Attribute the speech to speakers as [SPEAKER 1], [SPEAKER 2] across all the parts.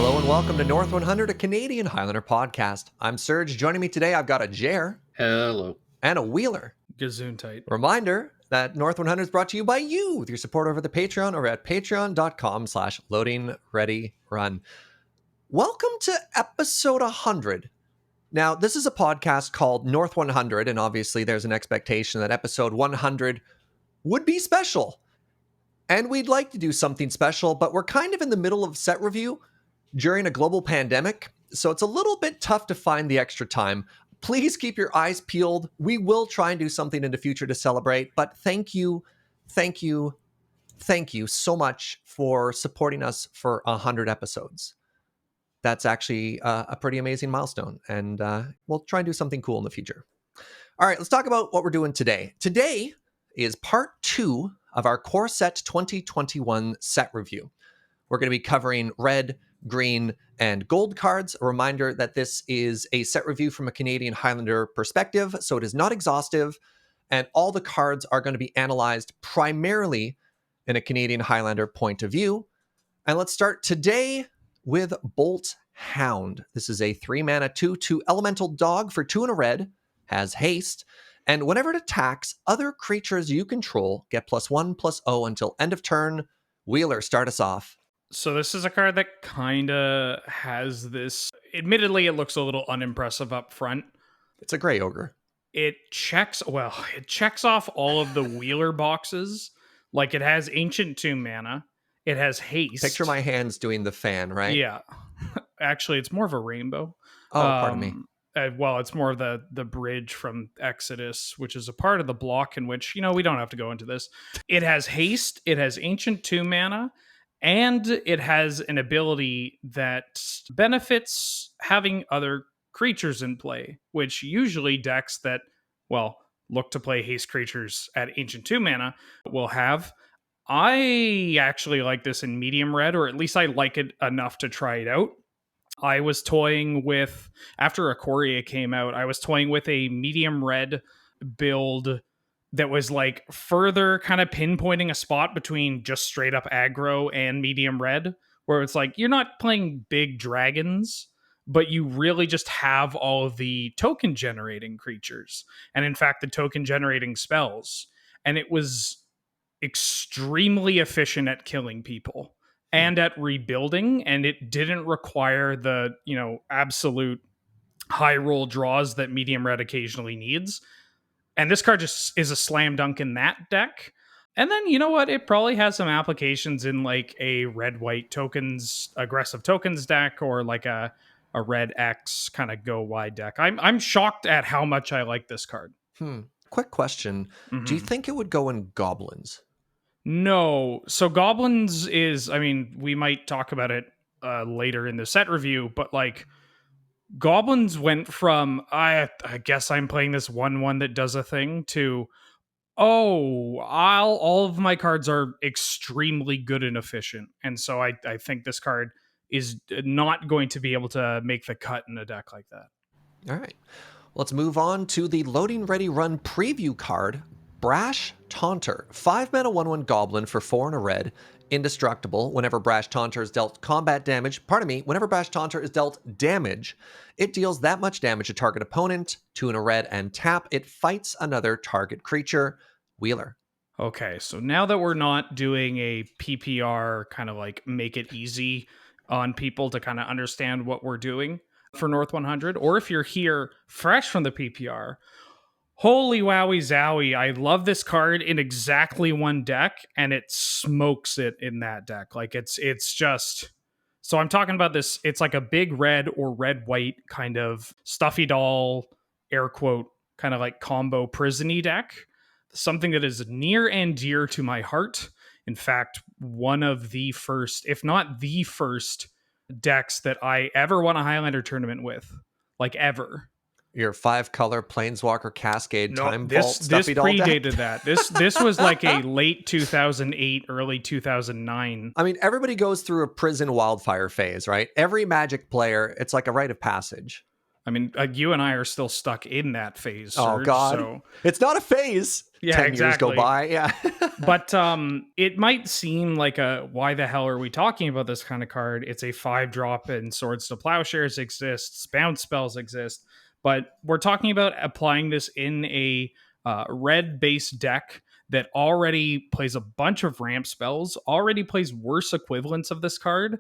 [SPEAKER 1] Hello and welcome to North 100, a Canadian Highlander podcast. I'm Serge. Joining me today, I've got a Jager.
[SPEAKER 2] Hello.
[SPEAKER 1] And a Wheeler.
[SPEAKER 3] Gesundheit.
[SPEAKER 1] Reminder that North 100 is brought to you by you with your support over the Patreon or at patreon.com/loadingreadyrun. Welcome to episode 100. Now, this is a podcast called North 100, and obviously there's an expectation that episode 100 would be special. And we'd like to do something special, but we're kind of in the middle of set review during a global pandemic, so it's a little bit tough to find the extra time. Please keep your eyes peeled. We will try and do something in the future to celebrate, but thank you so much for supporting us for 100 episodes. That's actually a pretty amazing milestone, and we'll try and do something cool in the future. All right, let's talk about what we're doing today. Today is part 2 of our Core Set 2021 set review. We're going to be covering red, green, and gold cards. A reminder that this is a set review from a Canadian Highlander perspective, so it is not exhaustive, and all the cards are going to be analyzed primarily in a Canadian Highlander point of view. And let's start today with Bolt Hound. This is a 3-mana 2/2 elemental dog for 2 and a red, has haste, and whenever it attacks, other creatures you control get +1/+0 until end of turn. Wheeler, start us off.
[SPEAKER 3] So this is a card that kind of has this... Admittedly, it looks a little unimpressive up front.
[SPEAKER 1] It's a gray ogre.
[SPEAKER 3] It checks off all of the Wheeler boxes. Like, it has Ancient Tomb mana. It has haste.
[SPEAKER 1] Picture my hands doing the fan, right?
[SPEAKER 3] Yeah. Actually, it's more of a rainbow.
[SPEAKER 1] Oh, pardon me.
[SPEAKER 3] It's more of the bridge from Exodus, which is a part of the block in which, we don't have to go into this. It has haste. It has Ancient Tomb mana. And it has an ability that benefits having other creatures in play, which usually decks that, look to play haste creatures at Ancient Tomb mana will have. I actually like this in medium red, or at least I like it enough to try it out. I was toying with, after Ikoria came out, I was toying with a medium red build that was like further kind of pinpointing a spot between just straight up aggro and medium red, where it's like you're not playing big dragons, but you really just have all of the token generating creatures. And in fact, the token generating spells. And it was extremely efficient at killing people and at rebuilding. And it didn't require the, absolute high roll draws that medium red occasionally needs. And this card just is a slam dunk in that deck. And then, you know what? It probably has some applications in like a red-white tokens, aggressive tokens deck, or like a red X kind of go wide deck. I'm shocked at how much I like this card.
[SPEAKER 1] Quick question. Mm-hmm. Do you think it would go in Goblins?
[SPEAKER 3] No. So Goblins is, we might talk about it later in the set review, but like, Goblins went from, I guess I'm playing this 1/1 that does a thing, to, all of my cards are extremely good and efficient. And so I think this card is not going to be able to make the cut in a deck like that.
[SPEAKER 1] All right. Let's move on to the Loading Ready Run preview card, Brash Taunter. 5-mana 1/1 Goblin for 4 and a red. Indestructible. Whenever Brash Taunter is dealt whenever Brash Taunter is dealt damage, it deals that much damage to target opponent, 2 and a red, and tap. It fights another target creature. Wheeler.
[SPEAKER 3] Okay, so now that we're not doing a PPR kind of like make it easy on people to kind of understand what we're doing for North 100, or if you're here fresh from the PPR, holy wowie zowie, I love this card in exactly one deck, and it smokes it in that deck. Like, it's just... So I'm talking about this, it's like a big red or red-white kind of stuffy doll, air quote, kind of like combo prison-y deck. Something that is near and dear to my heart. In fact, one of the first, if not the first, decks that I ever won a Highlander tournament with. Like, ever.
[SPEAKER 1] Your 5-color Planeswalker Cascade Time Vault
[SPEAKER 3] this
[SPEAKER 1] stuffy doll
[SPEAKER 3] predated
[SPEAKER 1] deck?
[SPEAKER 3] that. This was like a late 2008, early 2009.
[SPEAKER 1] Everybody goes through a prison wildfire phase, right? Every Magic player, it's like a rite of passage.
[SPEAKER 3] You and I are still stuck in that phase,
[SPEAKER 1] Oh,
[SPEAKER 3] Serge,
[SPEAKER 1] God.
[SPEAKER 3] So...
[SPEAKER 1] It's not a phase.
[SPEAKER 3] Yeah,
[SPEAKER 1] 10
[SPEAKER 3] exactly.
[SPEAKER 1] years go by. Yeah.
[SPEAKER 3] But it might seem like why the hell are we talking about this kind of card? It's a 5-drop and Swords to Plowshares exists, bounce spells exist, but we're talking about applying this in a red base deck that already plays a bunch of ramp spells, already plays worse equivalents of this card,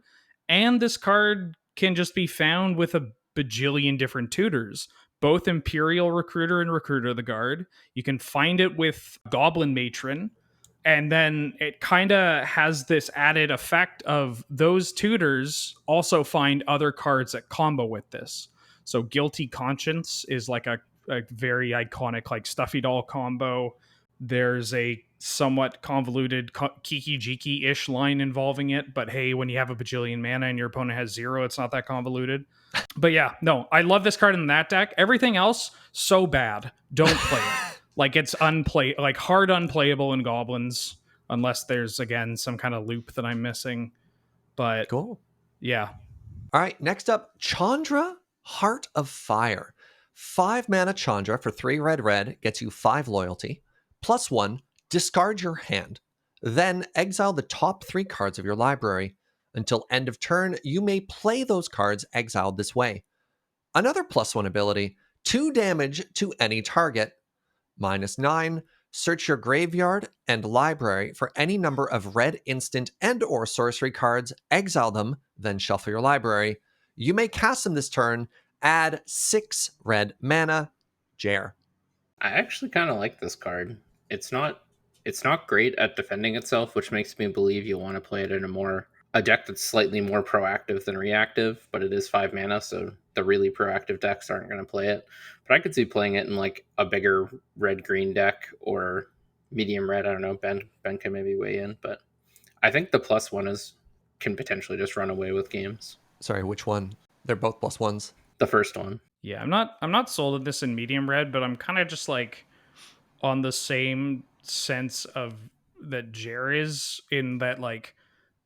[SPEAKER 3] and this card can just be found with a bajillion different tutors, both Imperial Recruiter and Recruiter of the Guard. You can find it with Goblin Matron, and then it kind of has this added effect of those tutors also find other cards that combo with this. So Guilty Conscience is like a very iconic like stuffy doll combo. There's a somewhat convoluted Kiki Jiki-ish line involving it, but hey, when you have a bajillion mana and your opponent has 0, it's not that convoluted. But yeah, no, I love this card in that deck. Everything else, so bad. Don't play it. Like it's hard unplayable in Goblins, unless there's again some kind of loop that I'm missing. But
[SPEAKER 1] Cool.
[SPEAKER 3] Yeah.
[SPEAKER 1] All right, next up, Chandra, Heart of Fire. 5 mana Chandra for 3 red gets you 5 loyalty. +1, discard your hand. Then exile the top 3 cards of your library. Until end of turn, you may play those cards exiled this way. Another +1 ability, 2 damage to any target. -9, search your graveyard and library for any number of red instant and or sorcery cards, exile them, then shuffle your library. You may cast them this turn, add 6 red mana. Jer.
[SPEAKER 2] I actually kind of like this card. It's not great at defending itself, which makes me believe you want to play it in a deck that's slightly more proactive than reactive, but it is 5 mana, so the really proactive decks aren't going to play it. But I could see playing it in like a bigger red-green deck or medium red. I don't know. Ben can maybe weigh in, but I think the +1 can potentially just run away with games.
[SPEAKER 1] Sorry, which one? They're both +1s.
[SPEAKER 2] The first one.
[SPEAKER 3] Yeah, I'm not sold at this in medium red, but I'm kind of just like on the same sense of that Jer is, in that like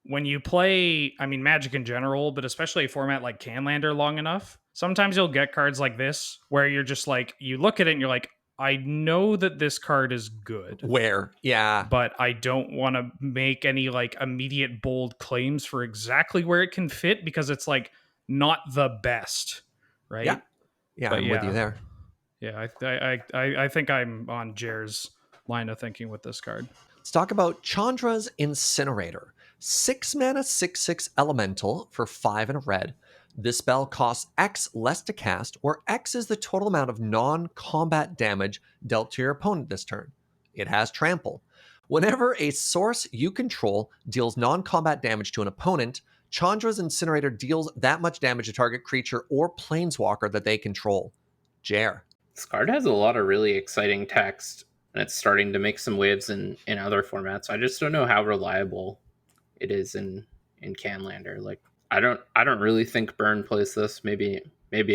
[SPEAKER 3] when you play, I mean, Magic in general, but especially a format like Canlander long enough, sometimes you'll get cards like this where you're just like, you look at it and you're like, I know that this card is good.
[SPEAKER 1] Where? Yeah.
[SPEAKER 3] But I don't want to make any like immediate bold claims for exactly where it can fit, because it's like not the best, right?
[SPEAKER 1] Yeah. Yeah,
[SPEAKER 3] But
[SPEAKER 1] I'm with you there.
[SPEAKER 3] Yeah, I think I'm on Jer's line of thinking with this card.
[SPEAKER 1] Let's talk about Chandra's Incinerator. 6 mana 6/6 elemental for 5 and a red. This spell costs X less to cast, where X is the total amount of non-combat damage dealt to your opponent this turn. It has trample. Whenever a source you control deals non-combat damage to an opponent, Chandra's Incinerator deals that much damage to target creature or planeswalker that they control. Jer.
[SPEAKER 2] This card has a lot of really exciting text, and it's starting to make some waves in other formats. I just don't know how reliable it is in Canlander. Like I don't really think Burn plays this. Maybe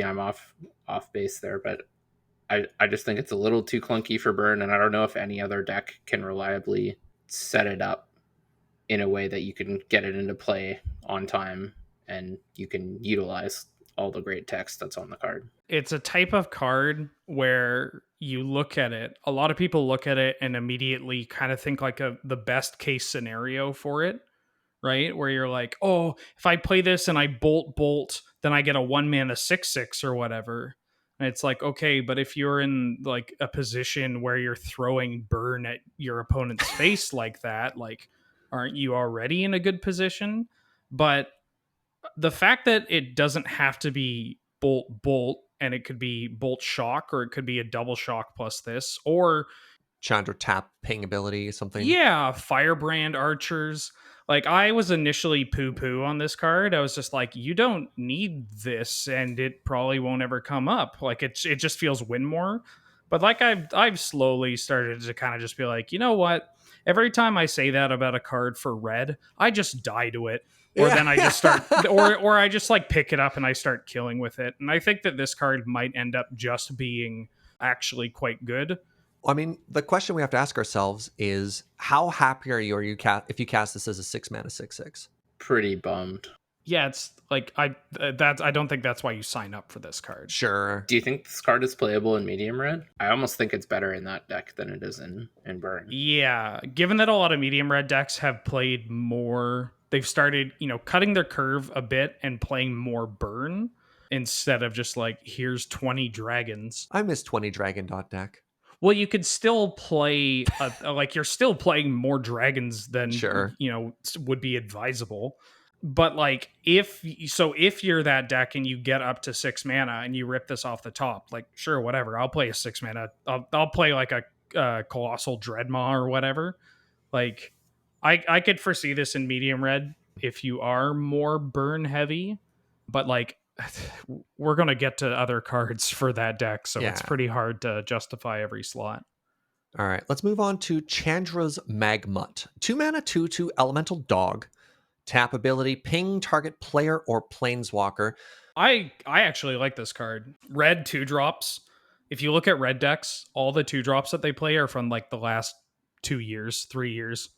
[SPEAKER 2] I'm off base there, but I just think it's a little too clunky for Burn, and I don't know if any other deck can reliably set it up in a way that you can get it into play on time and you can utilize all the great text that's on the card.
[SPEAKER 3] It's a type of card where you look at it, a lot of people look at it and immediately kind of think like the best case scenario for it, right? Where you're like, oh, if I play this and I bolt, then I get a 1 mana 6/6 or whatever. And it's like, okay, but if you're in like a position where you're throwing Burn at your opponent's face like that, like, aren't you already in a good position? But the fact that it doesn't have to be bolt, and it could be bolt shock, or it could be a double shock plus this, or
[SPEAKER 1] Chandra tap ping ability, something.
[SPEAKER 3] yeah, Firebrand archers. Like, I was initially poo on this card. I was just like, you don't need this, and it probably won't ever come up. Like, it just feels win more. But like I've slowly started to kind of just be like, you know what? Every time I say that about a card for red, I just die to it. Or then I just start, or I just like pick it up and I start killing with it. And I think that this card might end up just being actually quite good.
[SPEAKER 1] I mean, the question we have to ask ourselves is, how happy are you if you cast this as a 6 mana 6/6?
[SPEAKER 2] Pretty bummed.
[SPEAKER 3] yeah, it's like I don't think that's why you sign up for this card.
[SPEAKER 1] Sure.
[SPEAKER 2] Do you think this card is playable in medium red? I almost think it's better in that deck than it is in burn.
[SPEAKER 3] Yeah, given that a lot of medium red decks have played more, they've started, cutting their curve a bit and playing more burn instead of just like, here's 20 dragons.
[SPEAKER 1] I miss 20 dragon dot deck.
[SPEAKER 3] Well, you could still play like you're still playing more dragons than
[SPEAKER 1] Sure.
[SPEAKER 3] would be advisable. But like if you're that deck and you get up to 6 mana and you rip this off the top, like sure, whatever, I'll play a 6 mana. I'll play like a Colossal Dreadmaw or whatever. Like I could foresee this in medium red if you are more burn heavy, but like we're going to get to other cards for that deck, so it's pretty hard to justify every slot.
[SPEAKER 1] All right, let's move on to Chandra's Magmut. 2 mana, 2/2 elemental dog. Tap ability, ping target player or planeswalker.
[SPEAKER 3] I actually like this card. Red 2-drops. If you look at red decks, all the 2-drops that they play are from like the last 2 years, 3 years.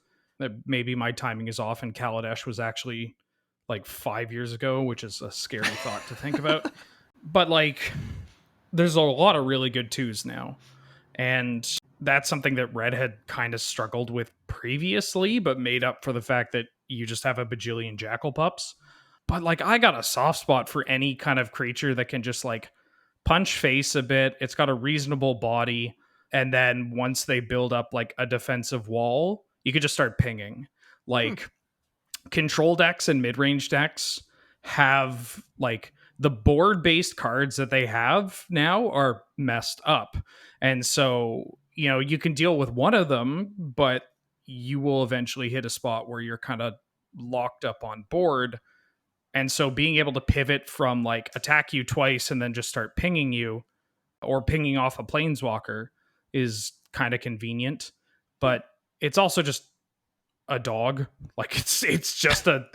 [SPEAKER 3] Maybe my timing is off and Kaladesh was actually like 5 years ago, which is a scary thought to think about. But like there's a lot of really good 2s now. And that's something that red had kind of struggled with previously, but made up for the fact that you just have a bajillion jackal pups. But like I got a soft spot for any kind of creature that can just like punch face a bit. It's got a reasonable body. And then once they build up like a defensive wall, you could just start pinging. Like control decks and mid-range decks have like the board-based cards that they have now are messed up. And so, you can deal with one of them, but you will eventually hit a spot where you're kind of locked up on board. And so being able to pivot from like attack you twice and then just start pinging you or pinging off a planeswalker is kind of convenient. But it's also just a dog. Like it's just a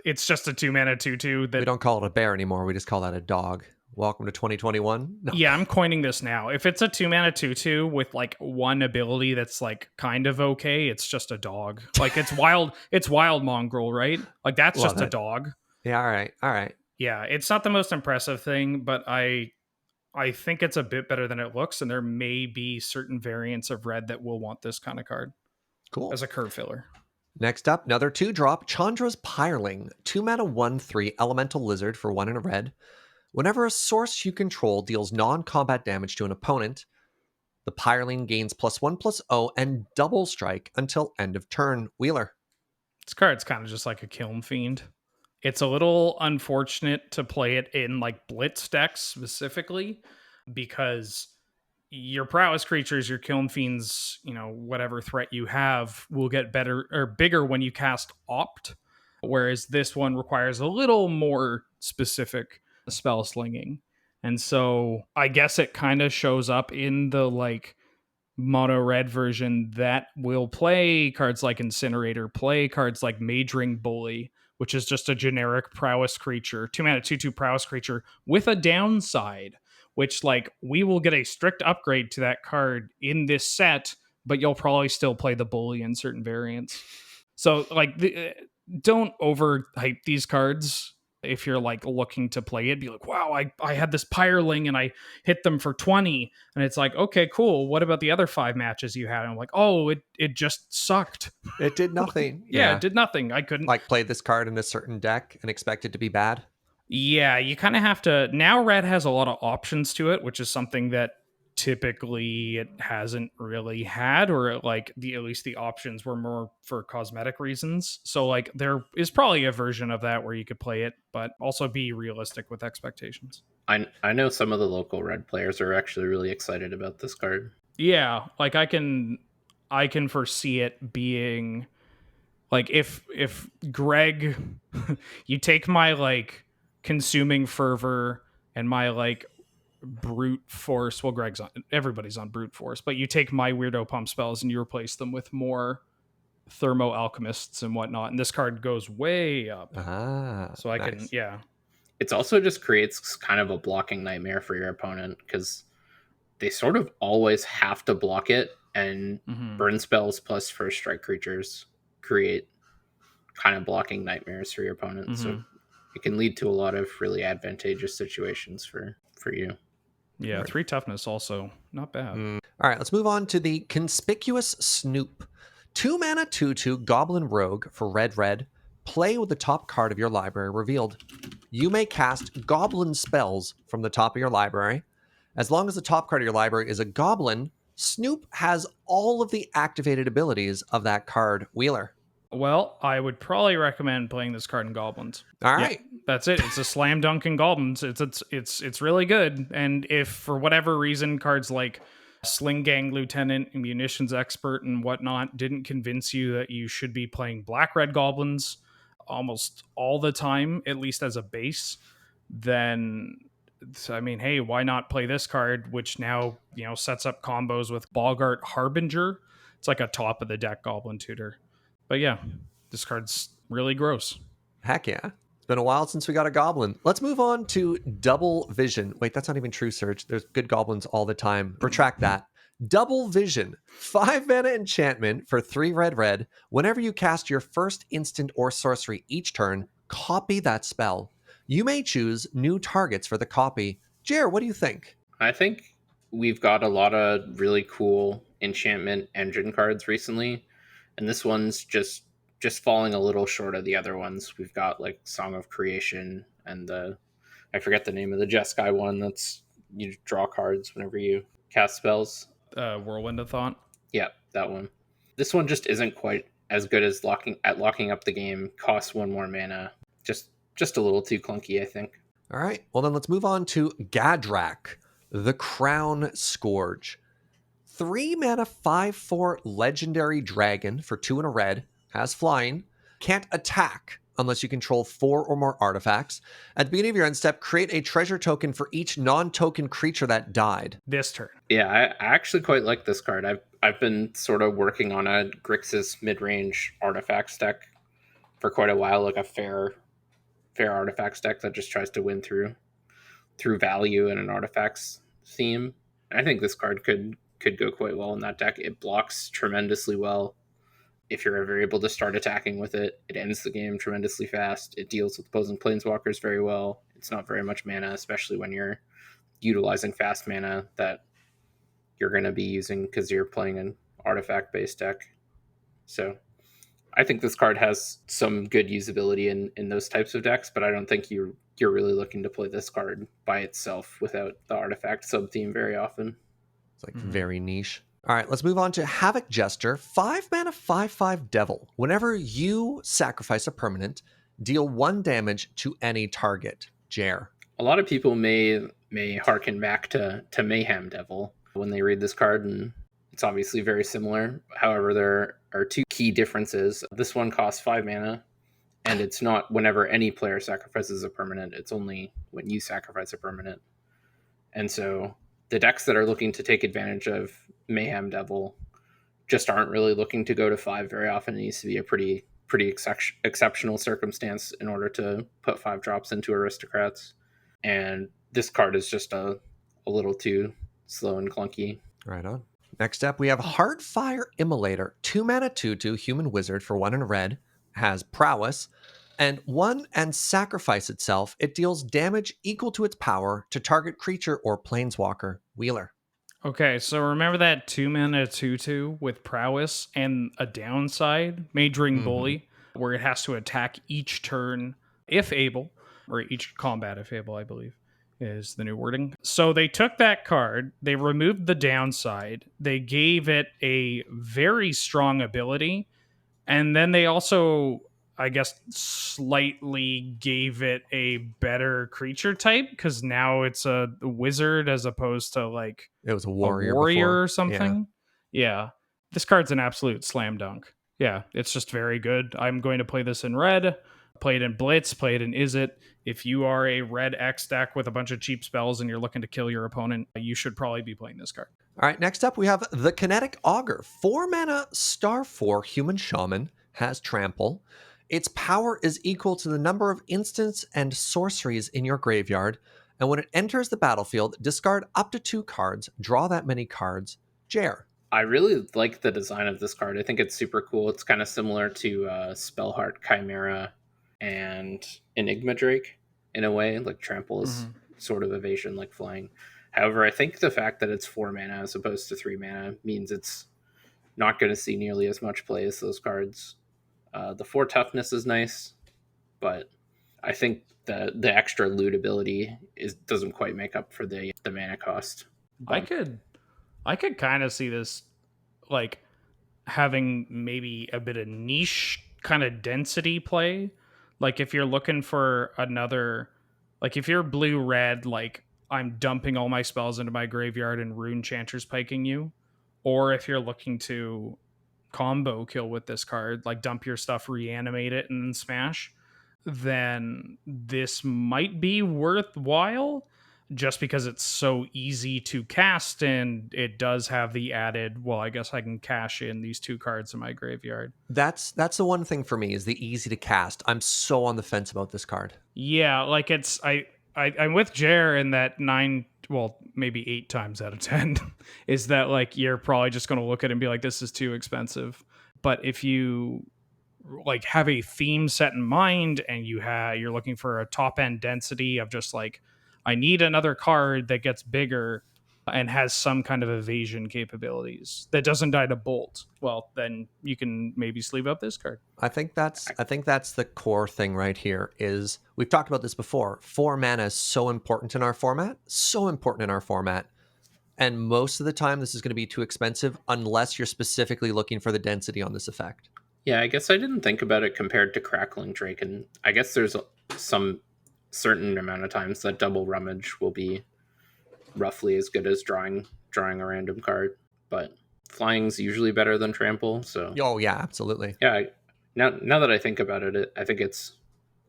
[SPEAKER 3] 2 mana 2/2 that
[SPEAKER 1] We don't call it a bear anymore. We just call that a dog. Welcome to 2021. No.
[SPEAKER 3] Yeah, I'm coining this now. If it's a 2 mana 2/2 with like one ability that's like kind of okay, it's just a dog. Like it's wild mongrel, right? Like that's
[SPEAKER 1] Love
[SPEAKER 3] just a
[SPEAKER 1] it.
[SPEAKER 3] dog.
[SPEAKER 1] Yeah, all right.
[SPEAKER 3] Yeah, it's not the most impressive thing, but I think it's a bit better than it looks, and there may be certain variants of red that will want this kind of card
[SPEAKER 1] Cool.
[SPEAKER 3] as a curve filler.
[SPEAKER 1] Next up, another 2-drop, Chandra's Pyreling. 2 mana 1/3 elemental lizard for 1 and a red. Whenever a source you control deals non-combat damage to an opponent, the Pyreling gains +1/+0 and double strike until end of turn. Wheeler.
[SPEAKER 3] This card's kind of just like a Kiln Fiend. It's a little unfortunate to play it in like blitz decks specifically because your prowess creatures, your Kiln Fiends, whatever threat you have will get better or bigger when you cast Opt, whereas this one requires a little more specific spell slinging. And so I guess it kind of shows up in the like mono red version that will play cards like Incinerator, play cards like Mage Ring Bully, which is just a generic prowess creature, 2 mana 2/2 prowess creature with a downside, which like we will get a strict upgrade to that card in this set, but you'll probably still play the bully in certain variants. So like don't overhype these cards. If you're like looking to play it, be like, wow, I had this Pyreling and I hit them for 20. And it's like, okay, cool. What about the other 5 matches you had? And I'm like, oh, it just sucked.
[SPEAKER 1] It did nothing.
[SPEAKER 3] Yeah, it did nothing. I couldn't
[SPEAKER 1] like play this card in a certain deck and expect it to be bad.
[SPEAKER 3] Yeah, you kind of have to. Now red has a lot of options to it, which is something that typically it hasn't really had, or like at least the options were more for cosmetic reasons. So like there is probably a version of that where you could play it, but also be realistic with expectations.
[SPEAKER 2] I know some of the local red players are actually really excited about this card.
[SPEAKER 3] Yeah, like I can foresee it being like if Greg you take my like consuming fervor and my like brute force. Well, everybody's on brute force, but you take my weirdo pump spells and you replace them with more thermo alchemists and whatnot, and this card goes way up. So I can, yeah.
[SPEAKER 2] It also just creates kind of a blocking nightmare for your opponent because they sort of always have to block it, and burn spells plus first strike creatures create kind of blocking nightmares for your opponent. So it can lead to a lot of really advantageous situations for you.
[SPEAKER 3] Yeah,
[SPEAKER 1] Right.
[SPEAKER 3] 3 toughness also. Not bad.
[SPEAKER 1] All right, let's move on to the Conspicuous Snoop. 2 mana 2/2 Goblin Rogue for red. Play with the top card of your library revealed. You may cast goblin spells from the top of your library. As long as the top card of your library is a goblin, Snoop has all of the activated abilities of that card. Wheeler.
[SPEAKER 3] Well, I would probably recommend playing this card in Goblins.
[SPEAKER 1] All right.
[SPEAKER 3] That's it. It's a slam dunk in Goblins. It's really good. And if for whatever reason cards like Sling Gang Lieutenant, Munitions Expert, and whatnot didn't convince you that you should be playing black-red Goblins almost all the time, at least as a base, then I mean, hey, why not play this card, which now sets up combos with Garrix Harbinger? It's like a top of the deck Goblin tutor. But yeah, this card's really gross.
[SPEAKER 1] Heck yeah. It's been a while since we got a goblin. Let's move on to Double Vision. Wait, that's not even true, Serge. There's good goblins all the time. Retract that. Double Vision. 5 mana enchantment for 3 red. Whenever you cast your first instant or sorcery each turn, copy that spell. You may choose new targets for the copy. Jer, what do you think?
[SPEAKER 2] I think we've got a lot of really cool enchantment engine cards recently, and this one's just falling a little short of the other ones. We've got like Song of Creation and I forget the name of the Jeskai one. That's you draw cards whenever you cast spells.
[SPEAKER 3] Whirlwind of Thought.
[SPEAKER 2] Yeah, that one. This one just isn't quite as good as locking up the game. Costs 1 more mana. Just a little too clunky, I think.
[SPEAKER 1] All right. Well, then let's move on to Gadrak, the Crown Scourge. 3 mana 5/4 legendary dragon for 2 and a red. Has flying. Can't attack unless you control 4 or more artifacts. At the beginning of your end step, create a treasure token for each non-token creature that died.
[SPEAKER 3] This turn.
[SPEAKER 2] Yeah, I actually quite like this card. I've been sort of working on a Grixis mid-range artifacts deck for quite a while, like a fair artifacts deck that just tries to win through value in an artifacts theme. I think this card could go quite well in that deck. It blocks tremendously well. If you're ever able to start attacking with it, it ends the game tremendously fast. It deals with opposing planeswalkers very well. It's not very much mana, especially when you're utilizing fast mana that you're going to be using because you're playing an artifact-based deck. So I think this card has some good usability in those types of decks, but I don't think you're really looking to play this card by itself without the artifact sub-theme very often.
[SPEAKER 1] It's like very niche. All right, let's move on to Havoc Jester. 5 mana 5/5 Devil. Whenever you sacrifice a permanent, deal 1 damage to any target. Jer.
[SPEAKER 2] A lot of people may harken back to Mayhem Devil when they read this card, and it's obviously very similar. However, there are 2 key differences. This one costs 5 mana, and it's not whenever any player sacrifices a permanent. It's only when you sacrifice a permanent. And so the decks that are looking to take advantage of Mayhem Devil just aren't really looking to go to 5 very often. It needs to be a pretty exceptional circumstance in order to put 5 drops into Aristocrats. And this card is just a little too slow and clunky.
[SPEAKER 1] Right on. Next up, we have Heartfire Immolator. 2 mana 2/2 human wizard for 1 and red. Has prowess. And 1 and sacrifice itself. It deals damage equal to its power to target creature or planeswalker. Wheeler.
[SPEAKER 3] Okay, so remember that 2 mana 2/2 with prowess and a downside, Mage Ring Bully, where it has to attack each turn if able, or each combat if able, I believe is the new wording. So they took that card, they removed the downside, they gave it a very strong ability, and then they also, I guess, slightly gave it a better creature type because now it's a wizard as opposed to like
[SPEAKER 1] It was a warrior
[SPEAKER 3] or
[SPEAKER 1] before.
[SPEAKER 3] something. Yeah. This card's an absolute slam dunk. Yeah, it's just very good. I'm going to play this in red, play it in Blitz, play it in Izzet. If you are a red X deck with a bunch of cheap spells and you're looking to kill your opponent, you should probably be playing this card.
[SPEAKER 1] All right, next up we have the Kinetic Augur. 4 mana star 4 human shaman. Has trample. Its power is equal to the number of instants and sorceries in your graveyard, and when it enters the battlefield, discard up to 2 cards, draw that many cards. Jer.
[SPEAKER 2] I really like the design of this card. I think it's super cool. It's kind of similar to Spellheart Chimera and Enigma Drake in a way. Like trample is sort of evasion like flying. However, I think the fact that it's 4 mana as opposed to 3 mana means it's not going to see nearly as much play as those cards. The 4 toughness is nice, but I think the extra loot ability doesn't quite make up for the mana cost.
[SPEAKER 3] But I could kind of see this like having maybe a bit of niche kind of density play. Like if you're looking for another, like if you're blue red, like I'm dumping all my spells into my graveyard and Rune Chanter's piking you, or if you're looking to combo kill with this card, like dump your stuff, reanimate it, and then smash, then this might be worthwhile just because it's so easy to cast and it does have the added, well, I guess I can cash in these 2 cards in my graveyard.
[SPEAKER 1] That's the one thing for me is the easy to cast. I'm so on the fence about this card.
[SPEAKER 3] Yeah, like it's I'm with Jer in that 9, well, maybe 8 times out of 10 is that like you're probably just going to look at it and be like, this is too expensive. But if you like have a theme set in mind and you're looking for a top end density of just like, I need another card that gets bigger and has some kind of evasion capabilities that doesn't die to bolt, well, then you can maybe sleeve up this card.
[SPEAKER 1] I think that's the core thing right here. Is we've talked about this before. 4 mana is so important in our format, and most of the time this is going to be too expensive unless you're specifically looking for the density on this effect.
[SPEAKER 2] Yeah, I guess I didn't think about it compared to Crackling Drake, and I guess there's some certain amount of times that double rummage will be roughly as good as drawing a random card, but flying's usually better than trample. So
[SPEAKER 1] oh yeah, absolutely.
[SPEAKER 2] Yeah, now that I think about it, I think it's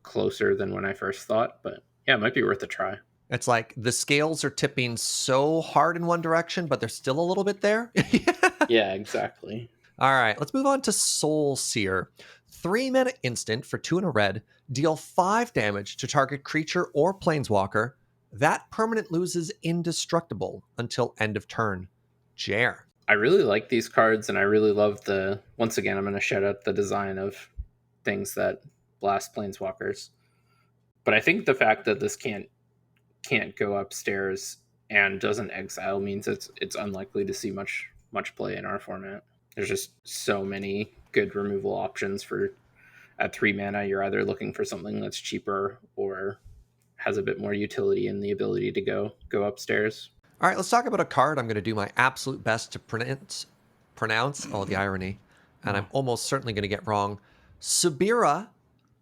[SPEAKER 2] closer than when I first thought, but yeah, it might be worth a try.
[SPEAKER 1] It's like the scales are tipping so hard in one direction, but they're still a little bit there.
[SPEAKER 2] Yeah, exactly.
[SPEAKER 1] All right, let's move on to Soul Seer. 3 mana instant for 2 and a red. Deal 5 damage to target creature or planeswalker. That permanent loses indestructible until end of turn. Jer.
[SPEAKER 2] I really like these cards, and I really love once again, I'm going to shout out the design of things that blast planeswalkers. But I think the fact that this can't go upstairs and doesn't exile means it's unlikely to see much play in our format. There's just so many good removal options for at 3 mana. You're either looking for something that's cheaper or has a bit more utility in the ability to go upstairs.
[SPEAKER 1] All right, let's talk about a card I'm going to do my absolute best to pronounce. Oh, the irony. And I'm almost certainly going to get wrong. Sabirah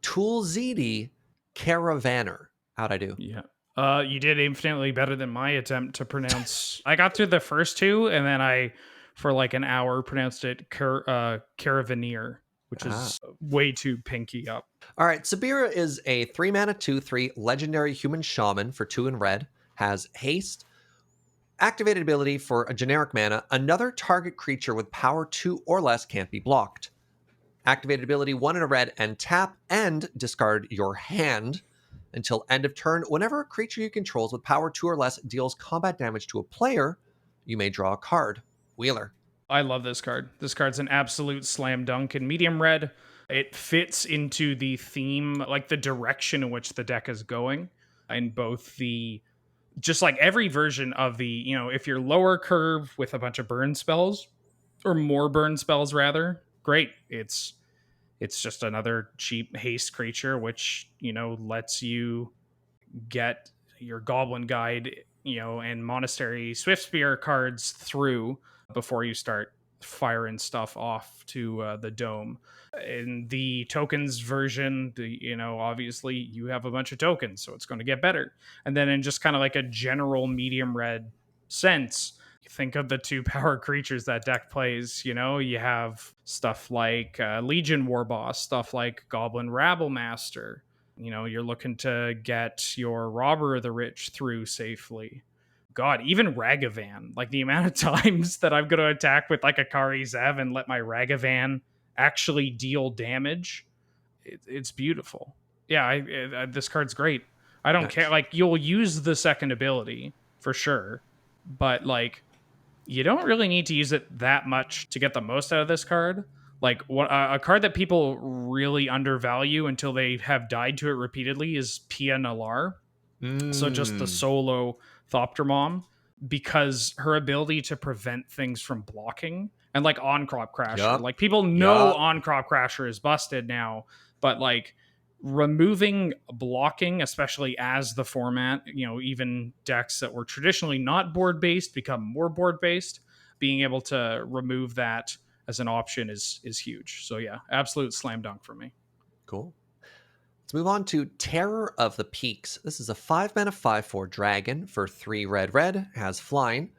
[SPEAKER 1] Tulzidi Caravaner. How'd I do?
[SPEAKER 3] Yeah. You did infinitely better than my attempt to pronounce. I got through the first 2, and then I, for like an hour, pronounced it Caravaneer, which is way too pinky up.
[SPEAKER 1] All right, Sabirah is a 3 mana 2/3 legendary human shaman for 2 and red. Has haste. Activated ability for a generic mana. Another target creature with power 2 or less can't be blocked. Activated ability 1 and a red, and tap and discard your hand until end of turn. Whenever a creature you control with power 2 or less deals combat damage to a player, you may draw a card. Wheeler.
[SPEAKER 3] I love this card. This card's an absolute slam dunk in medium red. It fits into the theme, like the direction in which the deck is going, in both the, just like every version of the, if you're lower curve with a bunch of burn spells, or more burn spells rather, great. It's just another cheap haste creature, which, lets you get your Goblin Guide, and Monastery Swiftspear cards through before you start firing stuff off to the dome. In the tokens version, obviously you have a bunch of tokens, so it's going to get better. And then in just kind of like a general medium red sense, think of the 2 power creatures that deck plays. You have stuff like Legion Warboss, stuff like Goblin Rabblemaster. You're looking to get your Robber of the Rich through safely. God, even Ragavan, like the amount of times that I'm going to attack with like Akari Zev and let my Ragavan actually deal damage, it's beautiful. Yeah, this card's great. I don't care. Like, you'll use the second ability for sure, but like, you don't really need to use it that much to get the most out of this card. Like what a card that people really undervalue until they have died to it repeatedly is Pia Nalar. So just the solo Thopter Mom, because her ability to prevent things from blocking and like on Crop Crasher.
[SPEAKER 1] Yup.
[SPEAKER 3] Like people know on Crop Crasher is busted now, but like removing blocking, especially as the format, even decks that were traditionally not board based become more board based, being able to remove that as an option is huge. So yeah, absolute slam dunk for me.
[SPEAKER 1] Cool. Let's move on to Terror of the Peaks. This is a 5-mana 5/4 dragon for 3 red, has flying.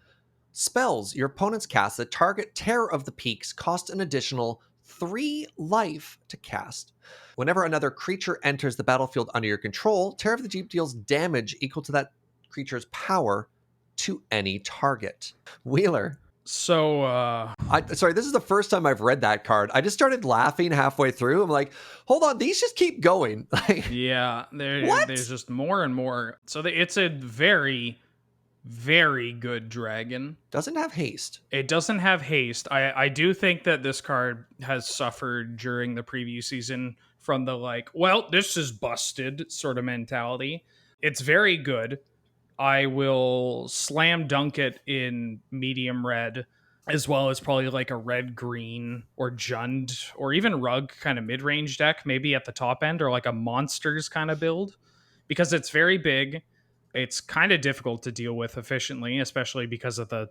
[SPEAKER 1] Spells your opponent's cast that target Terror of the Peaks cost an additional 3 life to cast. Whenever another creature enters the battlefield under your control, Terror of the Deep deals damage equal to that creature's power to any target. Wheeler.
[SPEAKER 3] So
[SPEAKER 1] Sorry, this is the first time I've read that card. I just started laughing halfway through. I'm like, hold on, these just keep going.
[SPEAKER 3] yeah, there's just more and more. So it's a very, very good dragon.
[SPEAKER 1] Doesn't have haste.
[SPEAKER 3] It doesn't have haste. I do think that this card has suffered during the preview season from the like, well, this is busted sort of mentality. It's very good. I will slam dunk it in medium red, as well as probably like a red green or Jund or even Rug kind of mid range deck, maybe at the top end, or like a monsters kind of build, because it's very big. It's kind of difficult to deal with efficiently, especially because of the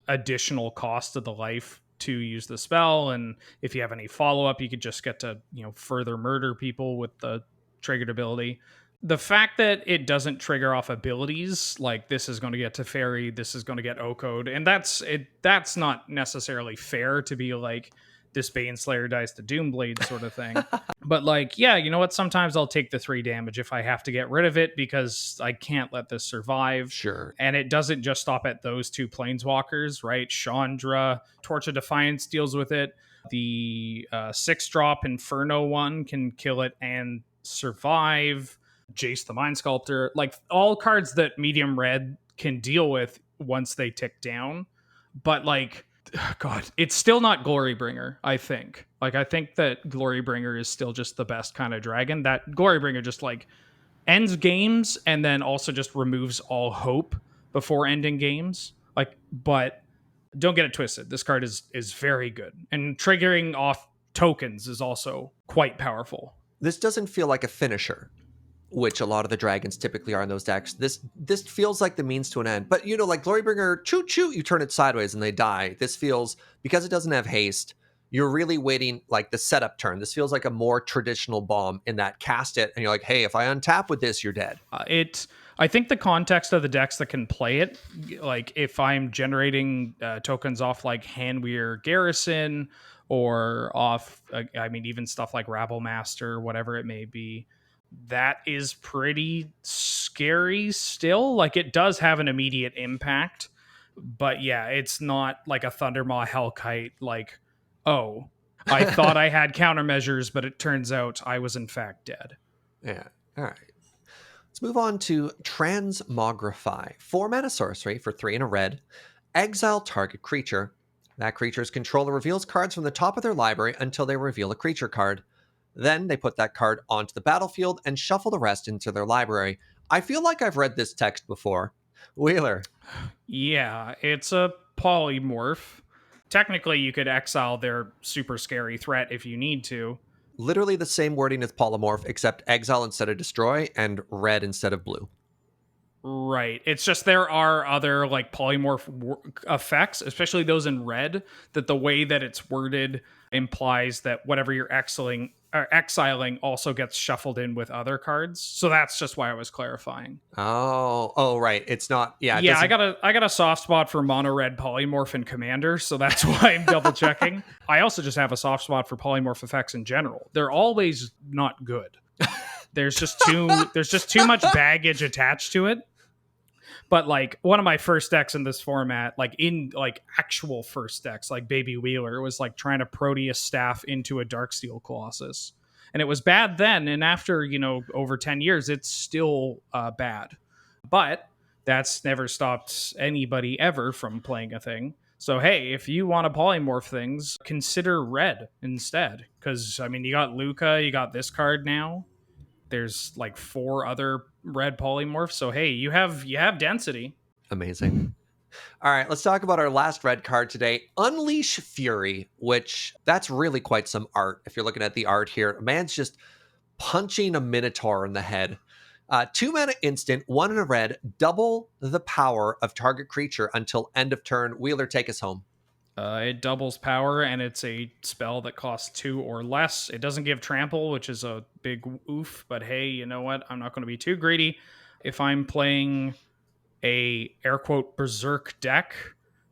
[SPEAKER 3] additional cost of the life to use the spell. And if you have any follow up, you could just get to further murder people with the triggered ability. The fact that it doesn't trigger off abilities, like this is going to get to Fairy, this is going to get Okoed, and that's not necessarily fair to be like, this Baneslayer dies to Doomblade sort of thing. But like, yeah, you know what? Sometimes I'll take the 3 damage if I have to get rid of it because I can't let this survive.
[SPEAKER 1] Sure.
[SPEAKER 3] And it doesn't just stop at those 2 planeswalkers, right? Chandra, Torch of Defiance deals with it. The 6-drop Inferno one can kill it and survive. Jace the Mind Sculptor, like all cards that medium red can deal with once they tick down. But like, God, it's still not Glorybringer, I think. Like, I think that Glorybringer is still just the best kind of dragon. That Glorybringer just like ends games and then also just removes all hope before ending games. Like, but don't get it twisted. This card is very good. And triggering off tokens is also quite powerful.
[SPEAKER 1] This doesn't feel like a finisher, which a lot of the dragons typically are in those decks. This feels like the means to an end. But, like Glorybringer, choo-choo, you turn it sideways and they die. This feels, because it doesn't have haste, you're really waiting, like, the setup turn. This feels like a more traditional bomb in that cast it, and you're like, hey, if I untap with this, you're dead.
[SPEAKER 3] I think the context of the decks that can play it, like, if I'm generating tokens off, like, Handweir Garrison, or off, even stuff like Rabble Master, whatever it may be, that is pretty scary still. Like, it does have an immediate impact, but yeah, it's not like a Thundermaw Hellkite, like, oh, I thought I had countermeasures, but it turns out I was in fact dead.
[SPEAKER 1] Yeah. All right. Let's move on to Transmogrify. 4-mana sorcery for 3 and a red. Exile target creature. That creature's controller reveals cards from the top of their library until they reveal a creature card. Then they put that card onto the battlefield and shuffle the rest into their library. I feel like I've read this text before. Wheeler.
[SPEAKER 3] Yeah, it's a polymorph. Technically, you could exile their super scary threat if you need to.
[SPEAKER 1] Literally the same wording as polymorph, except exile instead of destroy and red instead of blue.
[SPEAKER 3] Right. It's just there are other like polymorph effects, especially those in red, that the way that it's worded implies that whatever you're exiling also gets shuffled in with other cards. So that's just why I was clarifying.
[SPEAKER 1] Oh, right. It's not. Yeah.
[SPEAKER 3] Yeah. I got a soft spot for mono red polymorph and commander, so that's why I'm double checking. I also just have a soft spot for polymorph effects in general. They're always not good. There's just too much baggage attached to it. But like one of my first decks in this format, like in like actual first decks, like Baby Wheeler, was like trying to Proteus staff into a Darksteel Colossus. And it was bad then. And after, over 10 years, it's still bad. But That's never stopped anybody ever from playing a thing. So, hey, if you want to polymorph things, consider red instead. Because, I mean, you got Luca, you got this card now. There's like 4 other red polymorphs. So, hey, you have density.
[SPEAKER 1] Amazing. All right, let's talk about our last red card today, Unleash Fury, which that's really quite some art. If you're looking at the art here, a man's just punching a minotaur in the head. 2 mana instant, 1 in a red, double the power of target creature until end of turn. Wheeler, take us home.
[SPEAKER 3] It doubles power, and it's a spell that costs 2 or less. It doesn't give trample, which is a big oof, but hey, you know what? I'm not going to be too greedy. If I'm playing a air quote berserk deck,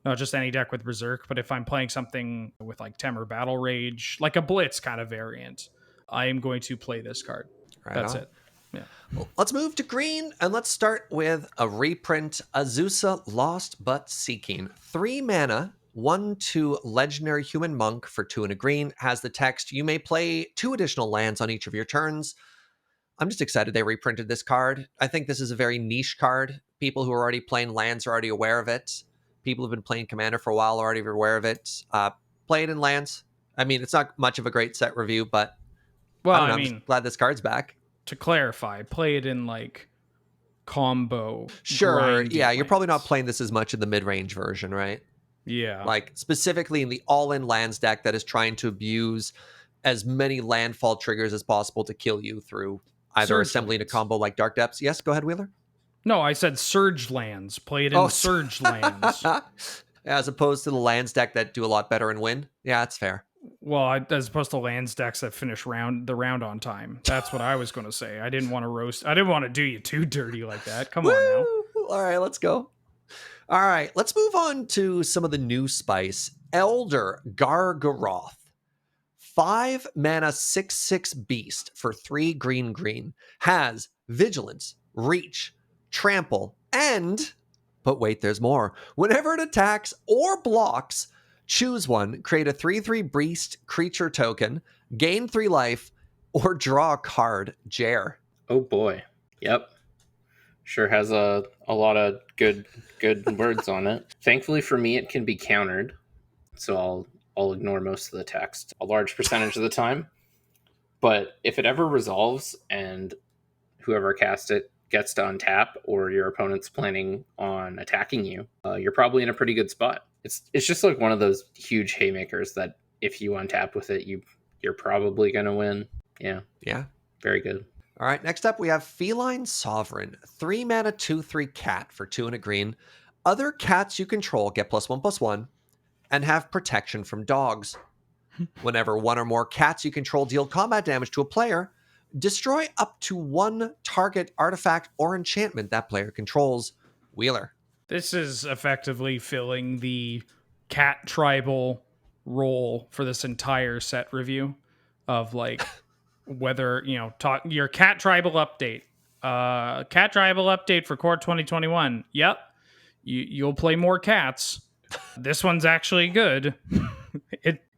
[SPEAKER 3] not just any deck with berserk, but if I'm playing something with like Temur Battle Rage, like a blitz kind of variant, I am going to play this card.
[SPEAKER 1] Right
[SPEAKER 3] That's
[SPEAKER 1] on.
[SPEAKER 3] it. Yeah.
[SPEAKER 1] Well, let's move to green, and let's start with a reprint, Azusa Lost But Seeking. 3 mana, 1/2 legendary human monk for 2 and a green, has the text, you may play 2 additional lands on each of your turns. I'm just excited they reprinted this card. I think this is a very niche card. People who are already playing lands are already aware of it. People who've been playing Commander for a while are already aware of it. Play it in lands. I mean, it's not much of a great set review, but
[SPEAKER 3] Well,
[SPEAKER 1] I don't know.
[SPEAKER 3] I
[SPEAKER 1] I'm
[SPEAKER 3] mean,
[SPEAKER 1] just glad this card's back.
[SPEAKER 3] to clarify, play it in like combo.
[SPEAKER 1] Sure, yeah, you're probably not
[SPEAKER 3] lands.
[SPEAKER 1] playing this as much in the mid-range version, right?
[SPEAKER 3] Yeah.
[SPEAKER 1] Like, specifically in the all-in lands deck that is trying to abuse as many landfall triggers as possible to kill you through either
[SPEAKER 3] Surge
[SPEAKER 1] assembling
[SPEAKER 3] lands.
[SPEAKER 1] a combo like Dark Depths. Yes, go ahead, Wheeler.
[SPEAKER 3] No, I said Surge lands. Play it in Surge lands.
[SPEAKER 1] As opposed to the lands deck that do a lot better and win. Yeah, that's fair.
[SPEAKER 3] Well, as opposed to lands decks that finish the round on time. That's what I was going to say. I didn't want to roast. I didn't want to do you too dirty like that. Come on now.
[SPEAKER 1] All right, let's go. All right, let's move on to some of the new spice. Elder Gargaroth. 5 mana 6/6 beast for 3 green. Has vigilance, reach, trample, and, but wait, there's more. Whenever it attacks or blocks, choose one, create a 3/3 beast creature token, gain 3 life, or draw a card. Jer.
[SPEAKER 2] Oh boy. Yep. Sure has a lot of good words on it. Thankfully for me, it can be countered, so I'll ignore most of the text a large percentage of the time. But if it ever resolves and whoever cast it gets to untap, or your opponent's planning on attacking you, you're probably in a pretty good spot. It's just like one of those huge haymakers that if you untap with it, you're probably going to win. Yeah. Very good.
[SPEAKER 1] All right, next up we have Feline Sovereign. 3 mana 2/3 cat for 2 and a green. Other cats you control get +1/+1 and have protection from dogs. Whenever 1 or more cats you control deal combat damage to a player, destroy up to 1 target artifact or enchantment that player controls. Wheeler.
[SPEAKER 3] This is effectively filling the cat tribal role for this entire set review of like whether, talk your cat tribal update. Cat tribal update for Core 2021. Yep. You'll play more cats. This one's actually good.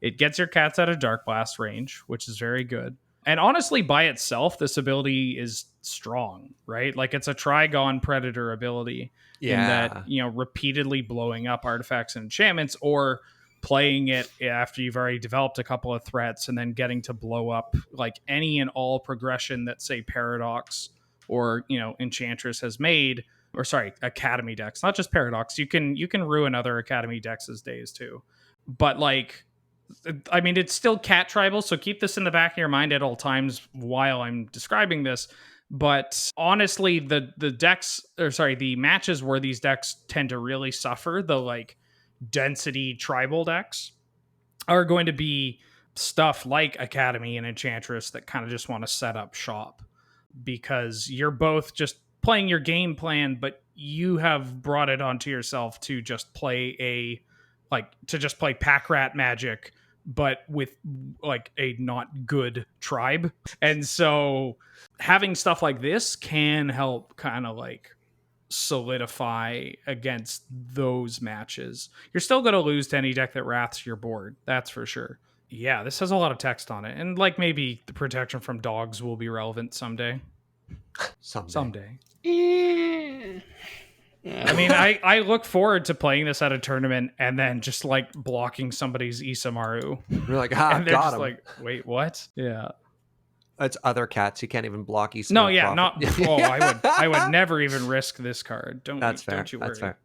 [SPEAKER 3] It gets your cats out of Dark Blast range, which is very good. And honestly, by itself, this ability is strong, right? Like it's a Trigon Predator ability in that, repeatedly blowing up artifacts and enchantments, or playing it after you've already developed a couple of threats and then getting to blow up like any and all progression that, say, Paradox or, Enchantress has made, or sorry, Academy decks, not just Paradox. You can ruin other Academy decks' days too. But like, I mean, it's still cat tribal, so keep this in the back of your mind at all times while I'm describing this. But honestly, the matches where these decks tend to really suffer, the like density tribal decks, are going to be stuff like Academy and Enchantress that kind of just want to set up shop because you're both just playing your game plan, but you have brought it onto yourself to just play pack rat magic, but with like a not good tribe. And so having stuff like this can help kind of like solidify against those matches. You're still going to lose to any deck that wraths your board. That's for sure. Yeah, this has a lot of text on it. And like maybe the protection from dogs will be relevant someday. Someday. I mean, I look forward to playing this at a tournament and then just like blocking somebody's Isamaru.
[SPEAKER 1] We're like,
[SPEAKER 3] And they're
[SPEAKER 1] got
[SPEAKER 3] just
[SPEAKER 1] him.
[SPEAKER 3] like, wait, what? Yeah.
[SPEAKER 1] It's other cats. You can't even block East.
[SPEAKER 3] No, yeah, not. Oh, I would never even risk this card.
[SPEAKER 1] That's fair.
[SPEAKER 3] Don't you worry.
[SPEAKER 1] That's fair.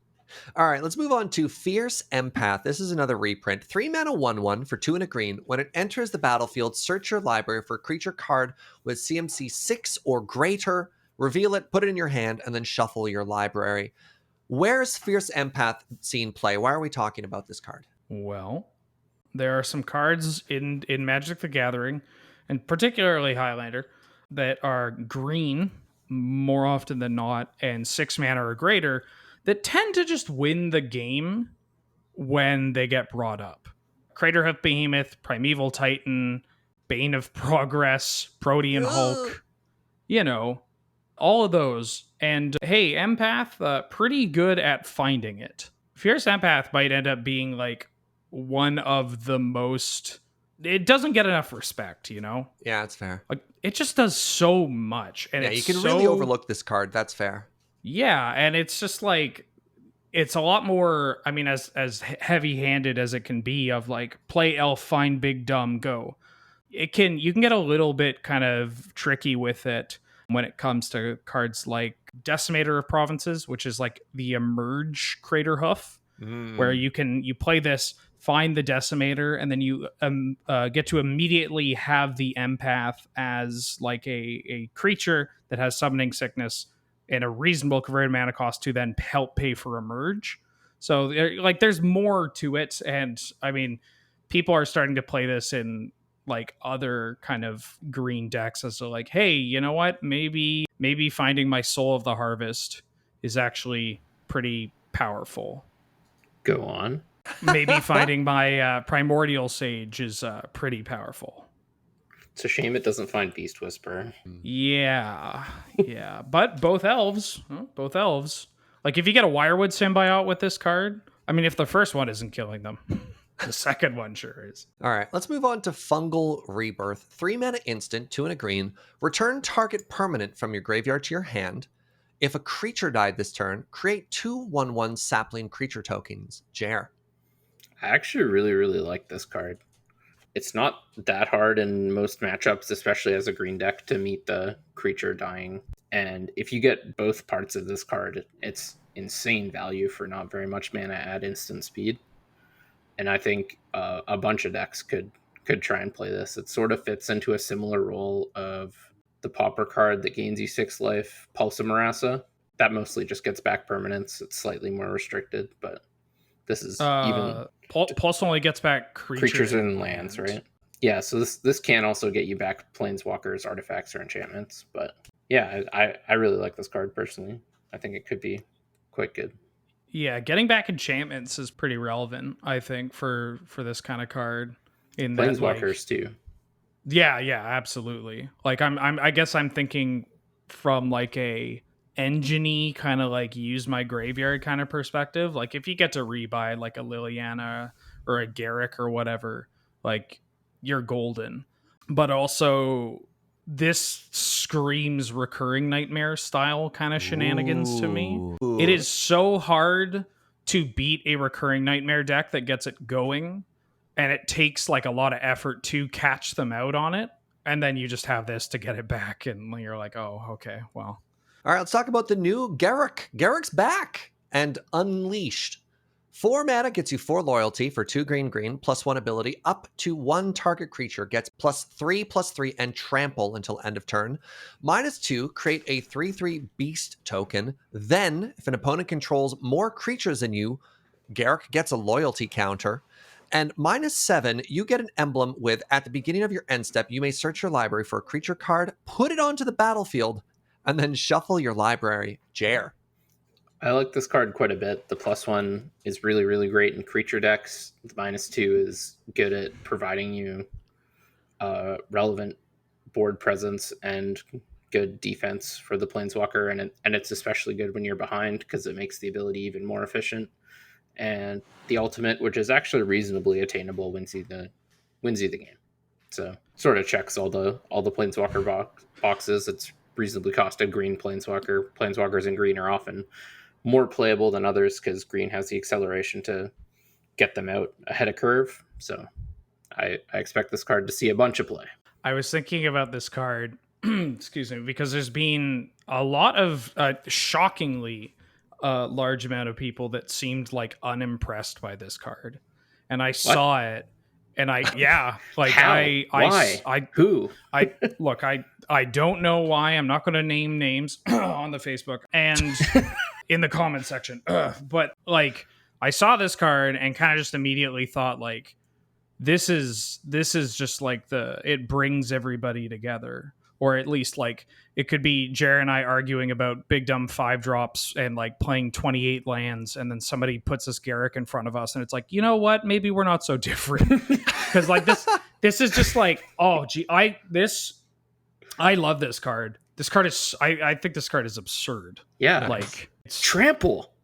[SPEAKER 1] All right, let's move on to Fierce Empath. This is another reprint. 3 mana 1/1 for 2 and a green. When it enters the battlefield, search your library for a creature card with CMC 6 or greater. Reveal it, put it in your hand, and then shuffle your library. Where's Fierce Empath seen play? Why are we talking about this card?
[SPEAKER 3] Well, there are some cards in Magic the Gathering, and particularly Highlander, that are green more often than not, and 6 mana or greater, that tend to just win the game when they get brought up. Craterhoof Behemoth, Primeval Titan, Bane of Progress, Protean Hulk, you know, all of those. And hey, Empath, pretty good at finding it. Fierce Empath might end up being like one of the most... It doesn't get enough respect, you know?
[SPEAKER 1] Yeah, it's fair.
[SPEAKER 3] Like, it just does so much. And
[SPEAKER 1] Yeah,
[SPEAKER 3] it's
[SPEAKER 1] you can really overlook this card. That's fair.
[SPEAKER 3] Yeah, and it's just like... It's a lot more, I mean, as heavy-handed as it can be of like, play elf, find big dumb, go. You can get a little bit kind of tricky with it when it comes to cards like Decimator of Provinces, which is like the Emerge Craterhoof, where you play this, find the Decimator, and then you get to immediately have the Empath as like a creature that has Summoning Sickness and a reasonable converted mana cost to then help pay for Emerge. So like there's more to it, and I mean, people are starting to play this in like other kind of green decks as to like, hey, you know what? Maybe finding my Soul of the Harvest is actually pretty powerful.
[SPEAKER 2] Go on.
[SPEAKER 3] Maybe finding my Primordial Sage is pretty powerful.
[SPEAKER 2] It's a shame it doesn't find Beast Whisperer.
[SPEAKER 3] Yeah. But both elves. Like if you get a Wirewood symbiote with this card, I mean, if the first one isn't killing them, the second one sure is.
[SPEAKER 1] All right, let's move on to Fungal Rebirth. 3 mana instant, 2 and a green. Return target permanent from your graveyard to your hand. If a creature died this turn, create 2 1/1 sapling creature tokens. Jer.
[SPEAKER 2] I actually really, really like this card. It's not that hard in most matchups, especially as a green deck, to meet the creature dying. And if you get both parts of this card, it's insane value for not very much mana at instant speed. And I think a bunch of decks could try and play this. It sort of fits into a similar role of the Pauper card that gains you 6 life, Pulsa Marassa. That mostly just gets back permanence. It's slightly more restricted, but this is even...
[SPEAKER 3] Pulse only gets back
[SPEAKER 2] creatures and lands, right? Yeah, so this can also get you back planeswalkers, artifacts, or enchantments. But yeah, I really like this card personally. I think it could be quite good.
[SPEAKER 3] Yeah, getting back enchantments is pretty relevant, I think, for this kind of card. In
[SPEAKER 2] planeswalkers too.
[SPEAKER 3] Yeah, absolutely. Like I guess I'm thinking from like a engine-y kind of like use my graveyard kind of perspective. Like if you get to rebuy like a Liliana or a Garrix or whatever, like you're golden. But also this screams recurring nightmare style kind of shenanigans to me. It is so hard to beat a recurring nightmare deck that gets it going, and it takes like a lot of effort to catch them out on it, and then you just have this to get it back, and you're like, oh, okay, well.
[SPEAKER 1] All right, let's talk about the new Garrix. Garrix back and Unleashed. 4 mana gets you 4 loyalty for 2 green, +1 ability. Up to 1 target creature gets +3/+3 and trample until end of turn. -2, create a 3/3 beast token. Then, if an opponent controls more creatures than you, Garrix gets a loyalty counter. And -7, you get an emblem with, at the beginning of your end step, you may search your library for a creature card, put it onto the battlefield, and then shuffle your library. Jer.
[SPEAKER 2] I like this card quite a bit. The +1 is really, really great in creature decks. The -2 is good at providing you relevant board presence and good defense for the planeswalker, and it's especially good when you're behind because it makes the ability even more efficient. And the ultimate, which is actually reasonably attainable, wins you the game. So sort of checks all the planeswalker boxes. It's reasonably costed green planeswalker. Planeswalkers in green are often more playable than others because green has the acceleration to get them out ahead of curve. So I expect this card to see a bunch of play.
[SPEAKER 3] I was thinking about this card, excuse me, because there's been a lot of shockingly large amount of people that seemed like unimpressed by this card, and I saw it, and I like
[SPEAKER 2] How? Why? Who?
[SPEAKER 3] I don't know why. I'm not going to name names on the Facebook and in the comment section, but like I saw this card and kind of just immediately thought like, this is just like it brings everybody together, or at least like it could be Jer and I arguing about big dumb 5-drops and like playing 28 lands, and then somebody puts this Garrick in front of us and it's like, you know what, maybe we're not so different. Because like this is just like, oh gee, I love this card. This card is I think this card is absurd.
[SPEAKER 2] Yeah,
[SPEAKER 3] like it's
[SPEAKER 2] trample,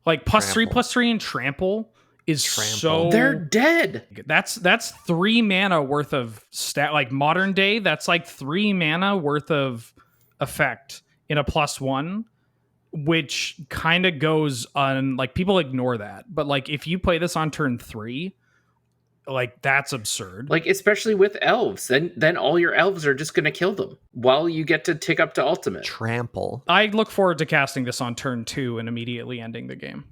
[SPEAKER 3] like +3/+3 and trample is so
[SPEAKER 2] they're dead.
[SPEAKER 3] That's 3 mana worth of stat. Like modern day, that's like 3 mana worth of effect in a +1, which kind of goes on. Like people ignore that, but like if you play this on turn 3, like that's absurd.
[SPEAKER 2] Like especially with elves, then all your elves are just gonna kill them while you get to tick up to ultimate.
[SPEAKER 1] Trample.
[SPEAKER 3] I look forward to casting this on turn 2 and immediately ending the game.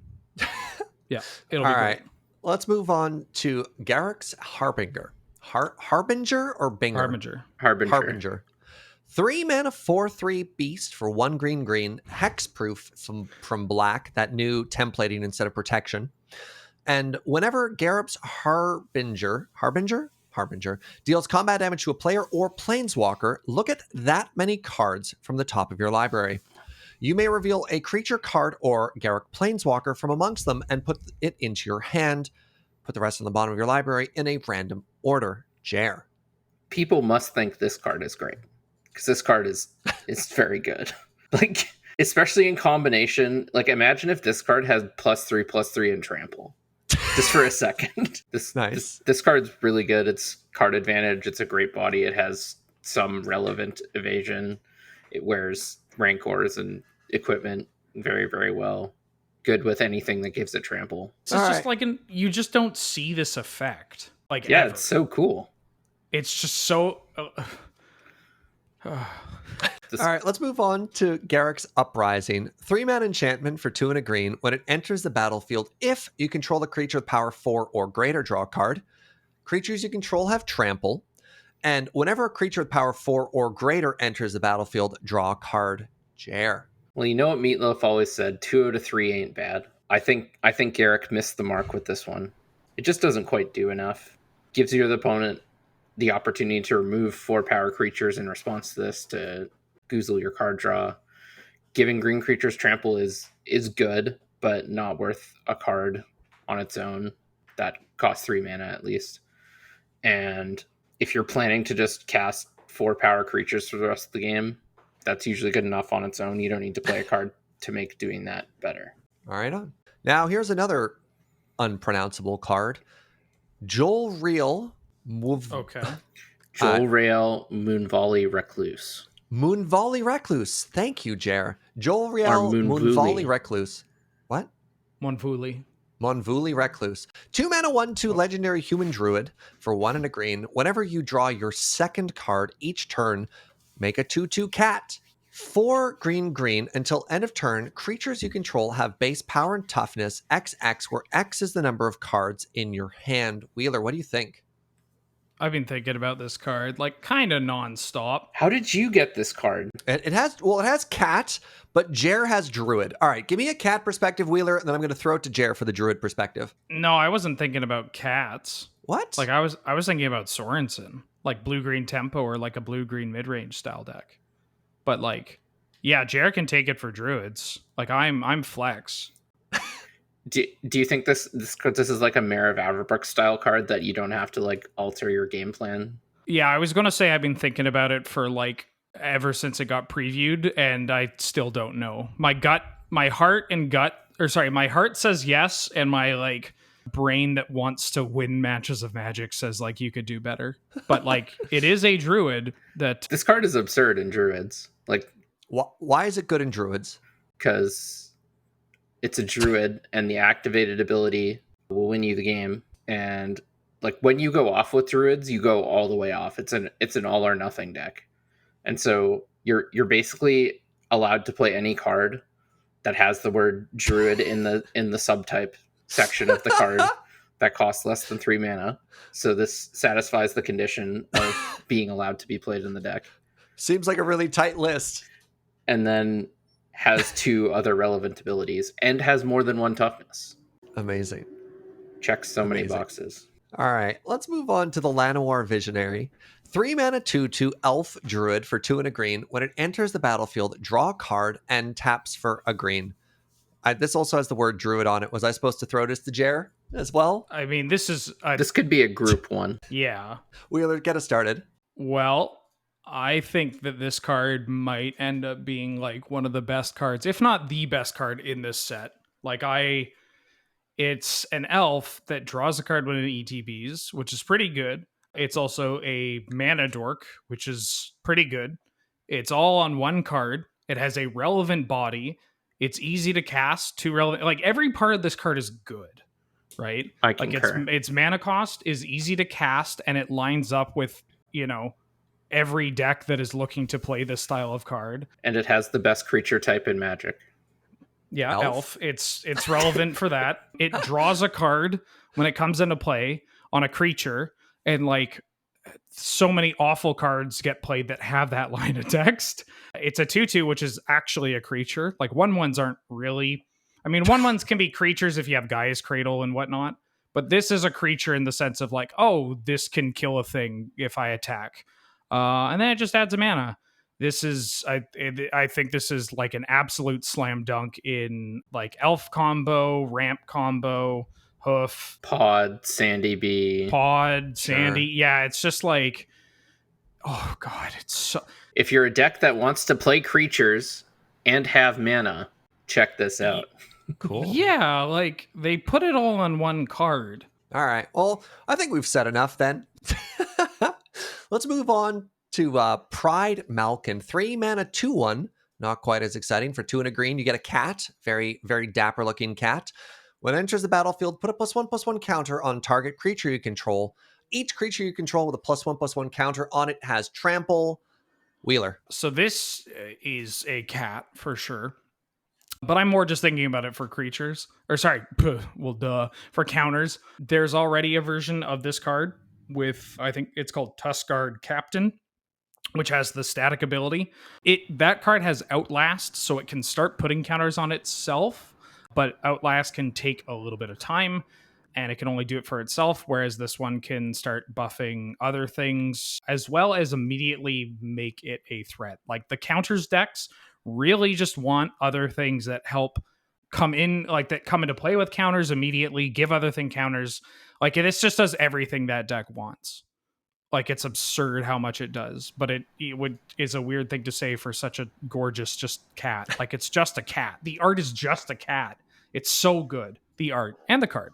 [SPEAKER 3] Yeah, it'll be
[SPEAKER 1] All
[SPEAKER 3] great.
[SPEAKER 1] right. Let's move on to Garrix Harbinger. Harbinger or Binger?
[SPEAKER 3] Harbinger.
[SPEAKER 1] 3 mana 4/3 beast for 1 green, hexproof from black, that new templating instead of protection. And whenever Garrix Harbinger deals combat damage to a player or planeswalker, look at that many cards from the top of your library. You may reveal a creature card or Garrix Planeswalker from amongst them and put it into your hand. Put the rest on the bottom of your library in a random order. Jer.
[SPEAKER 2] People must think this card is great because this card is very good. Like especially in combination. Like imagine if this card has +3/+3 and trample. Just for a second. This card's really good. It's card advantage. It's a great body. It has some relevant evasion. It wears Rancors and equipment very, very well. Good with anything that gives it trample.
[SPEAKER 3] So it's just like you just don't see this effect. Like
[SPEAKER 2] yeah,
[SPEAKER 3] ever.
[SPEAKER 2] It's so cool.
[SPEAKER 3] It's just so.
[SPEAKER 1] All right, let's move on to Garrix Uprising. 3 mana enchantment for 2 and a green. When it enters the battlefield, if you control a creature with power 4 or greater, draw a card. Creatures you control have trample. And whenever a creature with power 4 or greater enters the battlefield, draw a card. Jer.
[SPEAKER 2] Well, you know what Meatloaf always said, 2 out of 3 ain't bad. I think Garrick missed the mark with this one. It just doesn't quite do enough. Gives your opponent the opportunity to remove 4 power creatures in response to this to goozle your card draw. Giving green creatures trample is good, but not worth a card on its own. That costs 3 mana at least. And if you're planning to just cast 4 power creatures for the rest of the game, that's usually good enough on its own. You don't need to play a card to make doing that better.
[SPEAKER 1] All right. Now, here's another unpronounceable card. Jolrael
[SPEAKER 2] Moonvolley Recluse.
[SPEAKER 1] Moonvolley Recluse. Thank you, Jer. Jolrael Moonvolley Recluse. What? Monvooley Recluse. 2 mana 1/2 legendary human druid for 1 and a green. Whenever you draw your second card each turn, make a 2/2 cat. 4 green until end of turn. Creatures you control have base power and toughness XX, where X is the number of cards in your hand. Wheeler, what do you think?
[SPEAKER 3] I've been thinking about this card like kind of nonstop.
[SPEAKER 2] How did you get this card?
[SPEAKER 1] It has cat, but Jer has druid. All right, give me a cat perspective, Wheeler, and then I'm going to throw it to Jer for the druid perspective.
[SPEAKER 3] No, I wasn't thinking about cats.
[SPEAKER 1] What?
[SPEAKER 3] Like I was thinking about Sorensen, like blue-green tempo or like a blue-green mid-range style deck. But like, yeah, Jer can take it for druids. Like I'm flex.
[SPEAKER 2] Do you think this is like a Mare of Averbrook style card that you don't have to like alter your game plan?
[SPEAKER 3] Yeah, I was gonna say I've been thinking about it for like ever since it got previewed, and I still don't know. My heart says yes, and my like brain that wants to win matches of Magic says like you could do better. But like it is a druid that
[SPEAKER 2] this card is absurd in druids. Like
[SPEAKER 1] why is it good in druids?
[SPEAKER 2] Because it's a druid, and the activated ability will win you the game. And like when you go off with druids, you go all the way off. It's an all or nothing deck. And so you're basically allowed to play any card that has the word druid in the subtype section of the card that costs less than 3 mana. So this satisfies the condition of being allowed to be played in the deck.
[SPEAKER 1] Seems like a really tight list.
[SPEAKER 2] And then has 2 other relevant abilities and has more than 1 toughness.
[SPEAKER 1] Amazing.
[SPEAKER 2] Checks so many boxes.
[SPEAKER 1] All right, let's move on to the Llanowar Visionary. 3 mana 2/2 elf druid for 2 and a green. When it enters the battlefield, draw a card and taps for a green. This also has the word druid on it. Was I supposed to throw this to Jer as well?
[SPEAKER 3] I mean, this is
[SPEAKER 2] this could be a group one.
[SPEAKER 3] Yeah.
[SPEAKER 1] Wheeler, get us started.
[SPEAKER 3] Well, I think that this card might end up being like one of the best cards, if not the best card in this set. It's an elf that draws a card when it ETBs, which is pretty good. It's also a mana dork, which is pretty good. It's all on one card. It has a relevant body. It's easy to cast. Like every part of this card is good, right?
[SPEAKER 2] I concur.
[SPEAKER 3] Like its mana cost is easy to cast, and it lines up with, every deck that is looking to play this style of card.
[SPEAKER 2] And it has the best creature type in Magic.
[SPEAKER 3] Yeah, elf. It's relevant for that. It draws a card when it comes into play on a creature, and like so many awful cards get played that have that line of text. It's a 2/2, which is actually a creature. Like 1/1s aren't really. I mean, 1/1s can be creatures if you have Gaia's Cradle and whatnot, but this is a creature in the sense of like, oh, this can kill a thing if I attack, and then it just adds a mana. This is, I think this is like an absolute slam dunk in like elf combo, ramp combo, hoof,
[SPEAKER 2] pod, Sandy B.
[SPEAKER 3] Pod, Sandy. Sure. Yeah, it's just like, oh god, it's so.
[SPEAKER 2] If you're a deck that wants to play creatures and have mana, check this out.
[SPEAKER 1] Cool.
[SPEAKER 3] Yeah, like they put it all on one card.
[SPEAKER 1] All right. Well, I think we've said enough then. Let's move on to Pride Malkin. 3 mana 2/1. Not quite as exciting. For 2 and a green, you get a cat. Very, very dapper looking cat. When it enters the battlefield, put a +1/+1 counter on target creature you control. Each creature you control with a +1/+1 counter on it has trample. Wheeler.
[SPEAKER 3] So this is a cat for sure. But I'm more just thinking about it for creatures. Or sorry, for counters. There's already a version of this card with, I think it's called Tuskguard Captain, which has the static ability. That card has Outlast, so it can start putting counters on itself, but Outlast can take a little bit of time, and it can only do it for itself, whereas this one can start buffing other things, as well as immediately make it a threat. Like the counters decks really just want other things that help come in, like that come into play with counters immediately, give other thing counters. Like this just does everything that deck wants. Like it's absurd how much it does, but it is a weird thing to say for such a gorgeous just cat. Like it's just a cat. The art is just a cat. It's so good. The art and the card.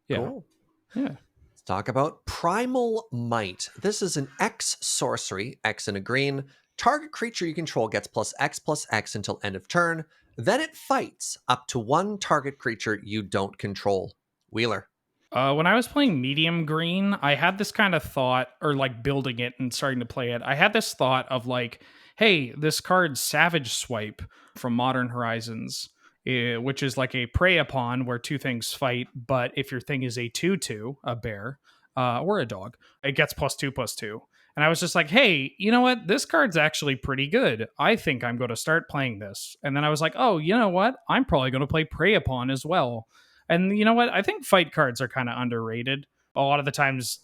[SPEAKER 3] Yeah.
[SPEAKER 1] Cool.
[SPEAKER 3] Yeah.
[SPEAKER 1] Let's talk about Primal Might. This is an X sorcery, X and a green. Target creature you control gets +X/+X until end of turn. Then it fights up to 1 target creature you don't control. Wheeler.
[SPEAKER 3] When I was playing medium green, I had this kind of thought, or like building it and starting to play it. I had this thought of like, hey, this card Savage Swipe from Modern Horizons, which is like a prey upon where 2 things fight. But if your thing is a 2/2, a bear or a dog, it gets +2/+2. And I was just like, hey, you know what? This card's actually pretty good. I think I'm going to start playing this. And then I was like, oh, you know what? I'm probably going to play Prey Upon as well. And you know what? I think fight cards are kind of underrated. A lot of the times,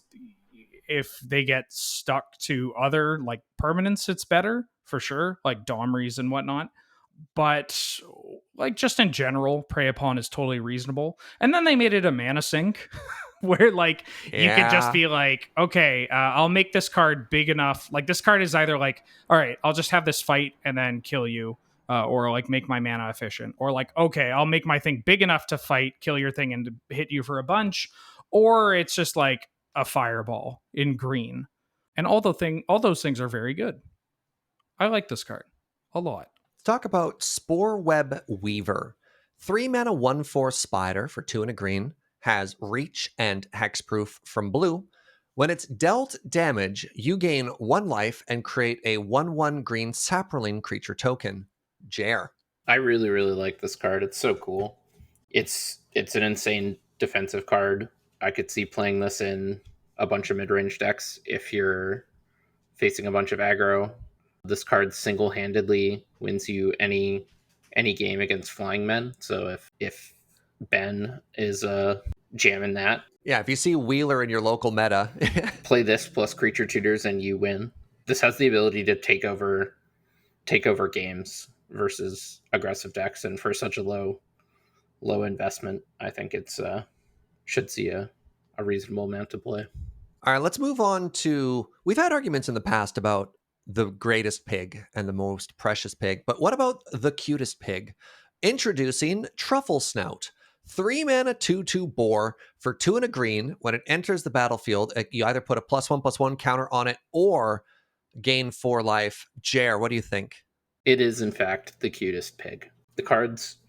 [SPEAKER 3] if they get stuck to other like permanents, it's better for sure, like Domries and whatnot. But like just in general, Prey Upon is totally reasonable. And then they made it a mana sink. Where like you could just be like, okay, I'll make this card big enough. Like this card is either like, all right, I'll just have this fight and then kill you, or like make my mana efficient, or like, okay, I'll make my thing big enough to fight, kill your thing, and hit you for a bunch, or it's just like a fireball in green, and all those things are very good. I like this card a lot.
[SPEAKER 1] Let's talk about Spore Web Weaver. 3 mana 1/4 Spider for 2 and a green has Reach and Hexproof from blue. When it's dealt damage, you gain 1 life and create a 1/1 green Saproling creature token. Jer.
[SPEAKER 2] I really, really like this card. It's so cool. It's an insane defensive card. I could see playing this in a bunch of mid-range decks if you're facing a bunch of aggro. This card single-handedly wins you any game against flying men. So if Ben is jamming that,
[SPEAKER 1] Yeah, if you see Wheeler in your local meta,
[SPEAKER 2] play this plus creature tutors and you win. This has the ability to take over games versus aggressive decks, and for such a low investment, I think it's should see a reasonable amount to play.
[SPEAKER 1] All right, let's move on to... We've had arguments in the past about the greatest pig and the most precious pig, but what about the cutest pig? Introducing Truffle Snout. 3 mana 2/2 boar for 2 and a green. When it enters the battlefield, you either put a +1/+1 counter on it or gain 4 life. Jer, what do you think?
[SPEAKER 2] It is, in fact, the cutest pig. The card's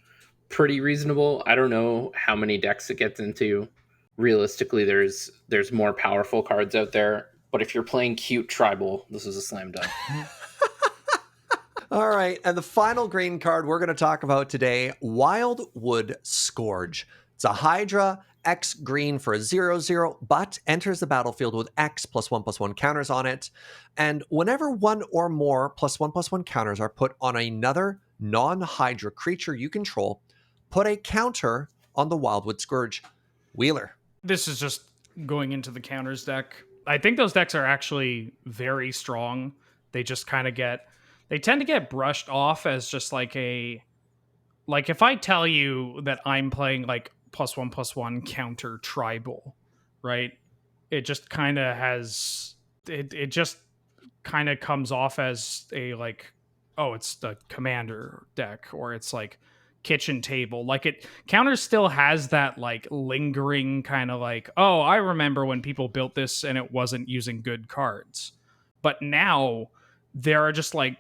[SPEAKER 2] pretty reasonable. I don't know how many decks it gets into. Realistically, there's more powerful cards out there, but if you're playing cute tribal, this is a slam dunk.
[SPEAKER 1] All right, and the final green card we're going to talk about today, Wildwood Scourge. It's a Hydra, X green for a 0/0, but enters the battlefield with X +1/+1 counters on it. And whenever 1 or more +1/+1 counters are put on another non-Hydra creature you control, put a counter on the Wildwood Scourge. Wheeler.
[SPEAKER 3] This is just going into the counters deck. I think those decks are actually very strong. They just kind of they tend to get brushed off as just like if I tell you that I'm playing like +1/+1 counter tribal, right? It just kind of has, it just kind of comes off as a like, oh, it's the commander deck, or it's like kitchen table. Like, it counters still has that like lingering kind of like, oh, I remember when people built this and it wasn't using good cards. But now there are just like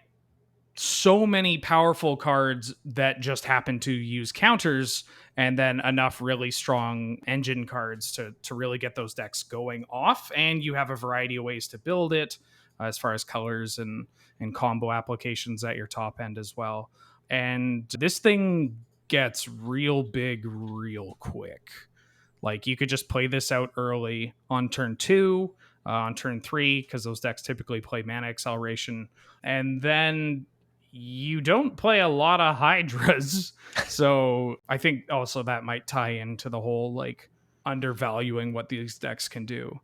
[SPEAKER 3] so many powerful cards that just happen to use counters, and then enough really strong engine cards to really get those decks going off. And you have a variety of ways to build it, as far as colors and combo applications at your top end as well. And this thing gets real big real quick. Like, you could just play this out early on turn 2, on turn 3, because those decks typically play mana acceleration, and then you don't play a lot of Hydras. So I think also that might tie into the whole like undervaluing what these decks can do.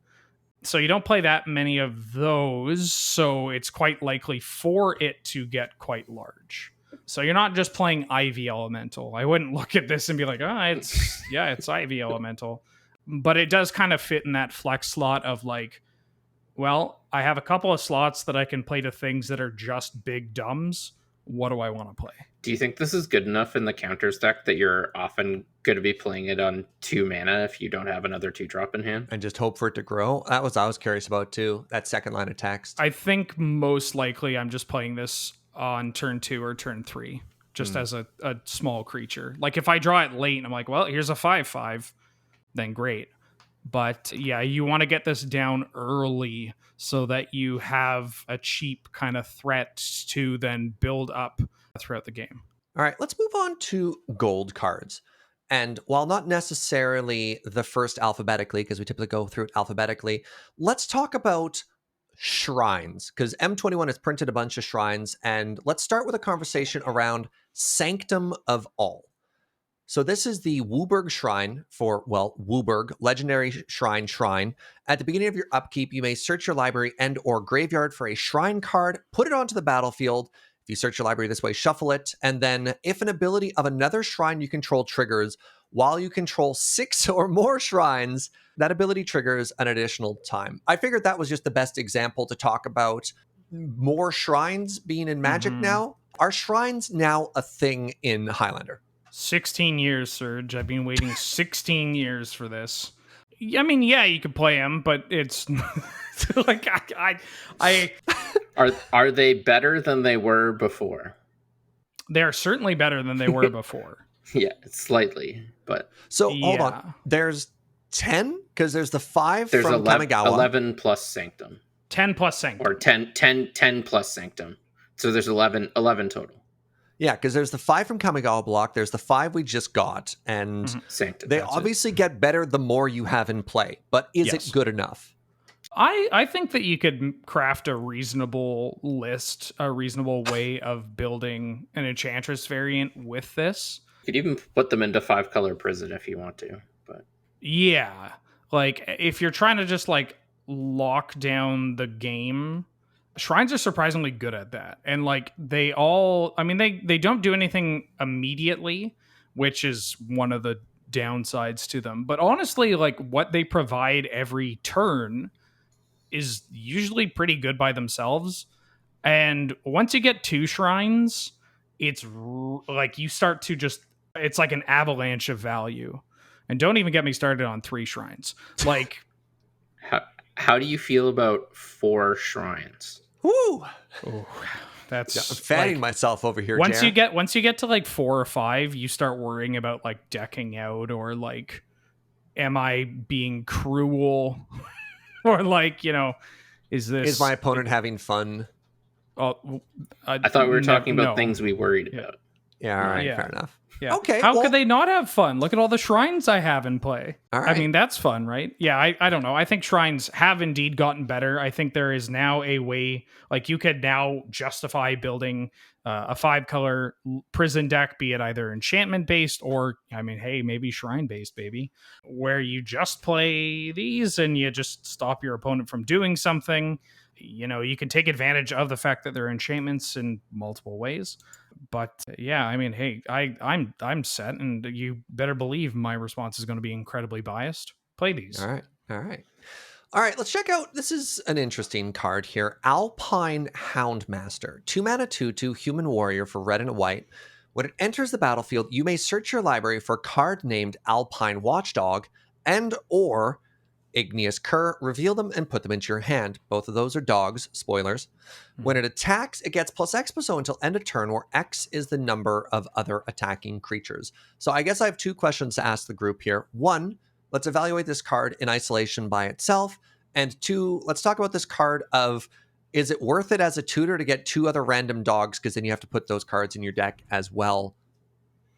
[SPEAKER 3] So you don't play that many of those, so it's quite likely for it to get quite large. So you're not just playing Ivy Elemental. I wouldn't look at this and be like, oh, it's Ivy Elemental. But it does kind of fit in that flex slot of like, well, I have a couple of slots that I can play to things that are just big dumbs. What do I want to play?
[SPEAKER 2] Do you think this is good enough in the counters deck that you're often going to be playing it on 2 mana if you don't have another 2-drop in hand?
[SPEAKER 1] And just hope for it to grow? I was curious about too, that second line of text.
[SPEAKER 3] I think most likely I'm just playing this on turn 2 or turn 3, just as a small creature. Like, if I draw it late and I'm like, well, here's a 5/5, then great. But yeah, you want to get this down early so that you have a cheap kind of threat to then build up throughout the game.
[SPEAKER 1] All right, let's move on to gold cards. And while not necessarily the first alphabetically, because we typically go through it alphabetically, let's talk about shrines, because M21 has printed a bunch of shrines. And let's start with a conversation around Sanctum of All. So this is the Wooburg Shrine for, well, Wooburg, Legendary Shrine. At the beginning of your upkeep, you may search your library and or graveyard for a shrine card, put it onto the battlefield. If you search your library this way, shuffle it, and then if an ability of another shrine you control triggers, while you control 6 or more shrines, that ability triggers an additional time. I figured that was just the best example to talk about more shrines being in Magic now. Are shrines now a thing in Highlander?
[SPEAKER 3] 16 years, Serge. I've been waiting 16 years for this. I mean, yeah, you could play them, but it's like
[SPEAKER 2] Are they better than they were before?
[SPEAKER 3] They're certainly better than they were before.
[SPEAKER 2] Yeah, slightly, but
[SPEAKER 1] So hold
[SPEAKER 3] Yeah.
[SPEAKER 1] on. There's 10 because there's the 5
[SPEAKER 2] there's
[SPEAKER 1] from
[SPEAKER 2] 11,
[SPEAKER 1] Kamigawa.
[SPEAKER 2] 11 plus Sanctum.
[SPEAKER 3] 10 plus Sanctum.
[SPEAKER 2] Or 10 plus Sanctum. So there's 11 total.
[SPEAKER 1] Yeah, because there's the 5 from Kamigawa block. There's the 5 we just got. And
[SPEAKER 2] Sanctum.
[SPEAKER 1] they obviously get better the more you have in play. But is it good enough?
[SPEAKER 3] I think that you could craft a reasonable list, a reasonable way of building an Enchantress variant with this.
[SPEAKER 2] You could even put them into 5-color prison if you want to. But
[SPEAKER 3] yeah, like if you're trying to just like lock down the game, shrines are surprisingly good at that. And like they don't do anything immediately, which is one of the downsides to them. But honestly, like what they provide every turn is usually pretty good by themselves. And once you get 2 shrines, it's like you start to it's like an avalanche of value. And don't even get me started on 3 shrines. Like,
[SPEAKER 2] how do you feel about 4 shrines?
[SPEAKER 1] Woo!
[SPEAKER 3] Oh, that's
[SPEAKER 1] I'm fanning myself over here.
[SPEAKER 3] Once
[SPEAKER 1] Jared.
[SPEAKER 3] you get to like 4 or 5, you start worrying about like decking out, or like, am I being cruel? Or like, is
[SPEAKER 1] my opponent having fun?
[SPEAKER 3] Oh,
[SPEAKER 2] I thought we were talking about things we worried about.
[SPEAKER 1] Yeah, all right, fair enough.
[SPEAKER 3] Yeah.
[SPEAKER 1] Okay.
[SPEAKER 3] How could they not have fun? Look at all the shrines I have in play.
[SPEAKER 1] All right.
[SPEAKER 3] I mean, that's fun, right? Yeah, I don't know. I think shrines have indeed gotten better. I think there is now a way, like you could now justify building a 5-color prison deck, be it either enchantment based or, I mean, hey, maybe shrine based, baby, where you just play these and you just stop your opponent from doing something. You can take advantage of the fact that they're enchantments in multiple ways. But yeah, I mean, hey, I'm set, and you better believe my response is going to be incredibly biased. Play these.
[SPEAKER 1] All right. Let's check out. This is an interesting card here. Alpine Houndmaster. 2-mana 2/2 human warrior for red and white. When it enters the battlefield, you may search your library for a card named Alpine Watchdog and or Igneous Cur, reveal them and put them into your hand. Both of those are dogs, spoilers. When it attacks, it gets +X+0 until end of turn, where X is the number of other attacking creatures. So I guess I have 2 questions to ask the group here. 1, let's evaluate this card in isolation by itself. And 2, let's talk about this card of, is it worth it as a tutor to get 2 other random dogs? Because then you have to put those cards in your deck as well.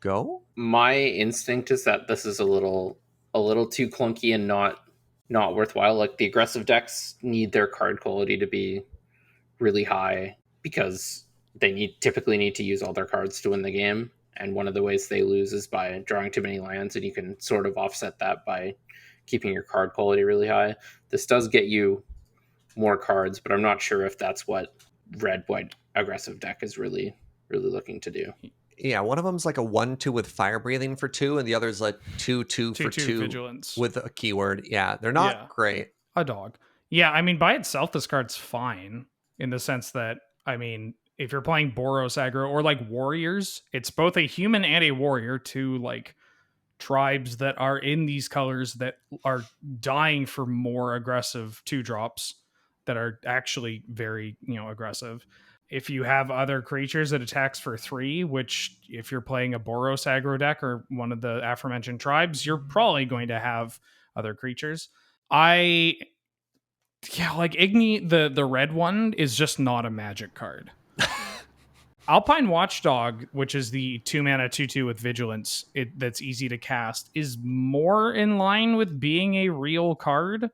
[SPEAKER 1] Go?
[SPEAKER 2] My instinct is that this is a little too clunky and not worthwhile. Like, the aggressive decks need their card quality to be really high because they typically need to use all their cards to win the game. And one of the ways they lose is by drawing too many lands, and you can sort of offset that by keeping your card quality really high. This does get you more cards, but I'm not sure if that's what red-white aggressive deck is really, really looking to do.
[SPEAKER 1] Yeah, one of them's like a 1/2 with fire breathing for 2, and the other's like 2/2 for 2
[SPEAKER 3] vigilance
[SPEAKER 1] with a keyword. Yeah, they're not great.
[SPEAKER 3] A dog. Yeah, I mean, by itself, this card's fine in the sense that, I mean, if you're playing Boros aggro or like warriors, it's both a human and a warrior, 2 like tribes that are in these colors that are dying for more aggressive 2-drops that are actually very, aggressive. If you have other creatures that attacks for 3, which if you're playing a Boros aggro deck or one of the aforementioned tribes, you're probably going to have other creatures. Like Igni, the red one is just not a magic card. Alpine Watchdog, which is the 2-mana 2/2 with vigilance, that's easy to cast, is more in line with being a real card,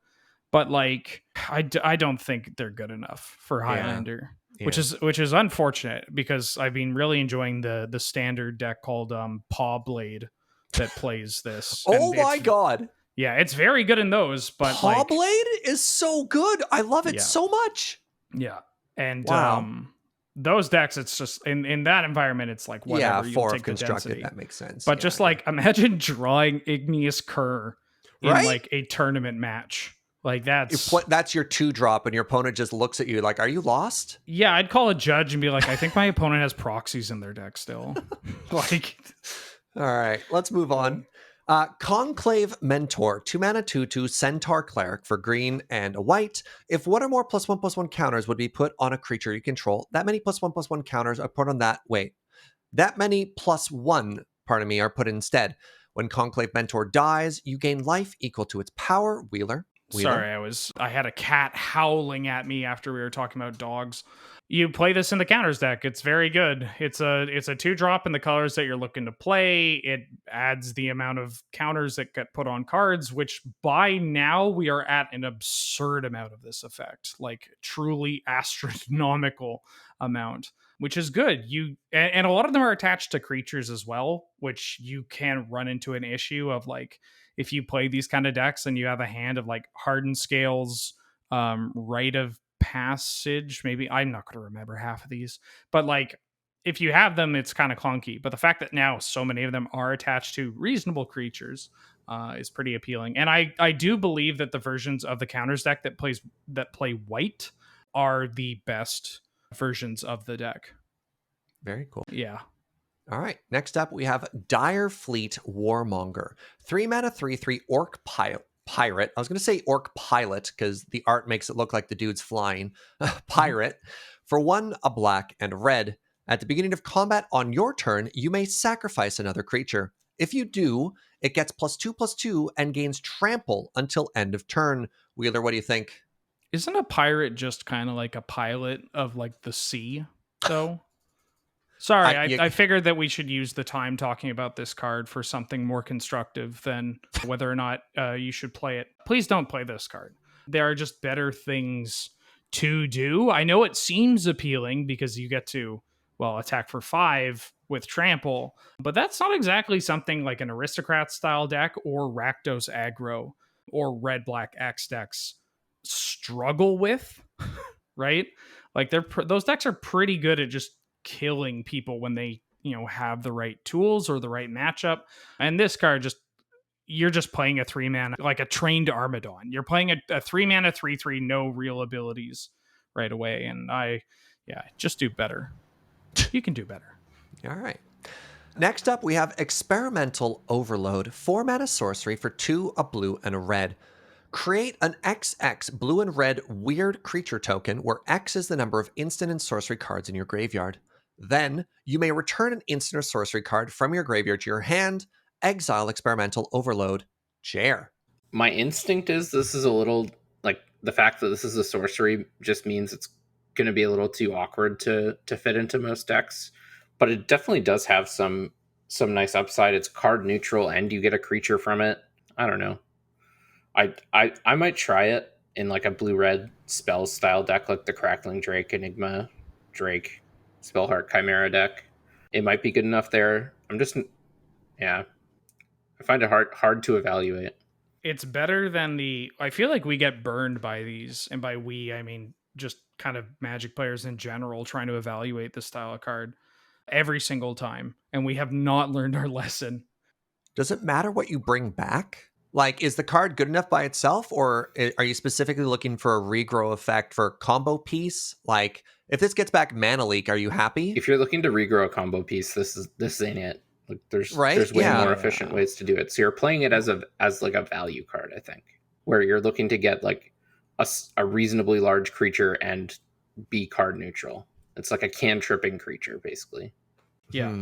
[SPEAKER 3] but like I don't think they're good enough for Highlander. Yeah. Which is unfortunate because I've been really enjoying the standard deck called Paw Blade that plays this.
[SPEAKER 1] Oh my god.
[SPEAKER 3] Yeah, it's very good in those, but
[SPEAKER 1] Paw Blade is so good. I love it so much.
[SPEAKER 3] Yeah. And
[SPEAKER 1] wow.
[SPEAKER 3] Those decks, it's just in that environment, it's like whatever.
[SPEAKER 1] Yeah, 4 of constructed, that makes sense.
[SPEAKER 3] But just like imagine drawing Igneous Cur in like a tournament match. Like
[SPEAKER 1] that's your 2-drop, and your opponent just looks at you like, "Are you lost?"
[SPEAKER 3] Yeah, I'd call a judge and be like, "I think my opponent has proxies in their deck still." Like,
[SPEAKER 1] all right, let's move on. Conclave Mentor, 2-mana 2/2 Centaur Cleric for green and a white. If one or more +1/+1 counters would be put on a creature you control, that many +1/+1 counters are put on that. That many +1 are put instead. When Conclave Mentor dies, you gain life equal to its power. Wheeler.
[SPEAKER 3] Sorry, I had a cat howling at me after we were talking about dogs. You play this in the counters deck. It's very good. It's a 2-drop in the colors that you're looking to play. It adds the amount of counters that get put on cards, which by now we are at an absurd amount of this effect, like truly astronomical amount, which is good. And a lot of them are attached to creatures as well, which you can run into an issue of, like, if you play these kind of decks and you have a hand of like Hardened Scales, Rite of Passage, maybe I'm not going to remember half of these, but like if you have them, it's kind of clunky. But the fact that now so many of them are attached to reasonable creatures is pretty appealing. And I do believe that the versions of the counters deck that play white are the best versions of the deck.
[SPEAKER 1] Very cool.
[SPEAKER 3] Yeah.
[SPEAKER 1] All right, next up we have Dire Fleet Warmonger. 3 mana, 3/3 Orc Pirate. I was going to say Orc Pilot because the art makes it look like the dude's flying. Pirate. For 1, a black and a red. At the beginning of combat on your turn, you may sacrifice another creature. If you do, it gets +2/+2 and gains trample until end of turn. Wheeler, what do you think?
[SPEAKER 3] Isn't a pirate just kind of like a pilot of like the sea, though? Sorry, I figured that we should use the time talking about this card for something more constructive than whether or not you should play it. Please don't play this card. There are just better things to do. I know it seems appealing because you get to, well, attack for 5 with trample, but that's not exactly something like an aristocrat style deck or Rakdos aggro or red-black X decks struggle with, right? Like those decks are pretty good at just killing people when they have the right tools or the right matchup. And this card, you're just playing a 3-mana, like a trained Armadon. You're playing a 3-mana 3/3, no real abilities right away. And just do better. You can do better.
[SPEAKER 1] All right. Next up, we have Experimental Overload. 4 mana sorcery for 2, a blue and a red. Create an XX blue and red weird creature token where X is the number of instant and sorcery cards in your graveyard. Then, you may return an instant or sorcery card from your graveyard to your hand. Exile Experimental Overload. Chair.
[SPEAKER 2] My instinct is this is a little, like, the fact that this is a sorcery just means it's going to be a little too awkward to fit into most decks. But it definitely does have some nice upside. It's card neutral and you get a creature from it. I don't know. I might try it in like a blue-red spell style deck, like the Crackling Drake, Enigma Drake, Spellheart Chimera deck. It might be good enough there. I find it hard to evaluate.
[SPEAKER 3] It's better than I feel like we get burned by these, and by we, I mean just kind of Magic players in general trying to evaluate this style of card every single time, and we have not learned our lesson.
[SPEAKER 1] Does it matter what you bring back? Like, is the card good enough by itself, or are you specifically looking for a regrow effect for combo piece? Like, if this gets back Mana Leak, are you happy?
[SPEAKER 2] If you're looking to regrow a combo piece, this ain't it. Like, there's way more efficient ways to do it. So you're playing it as like a value card, I think, where you're looking to get like a reasonably large creature and be card neutral. It's like a cantripping creature, basically.
[SPEAKER 3] Yeah.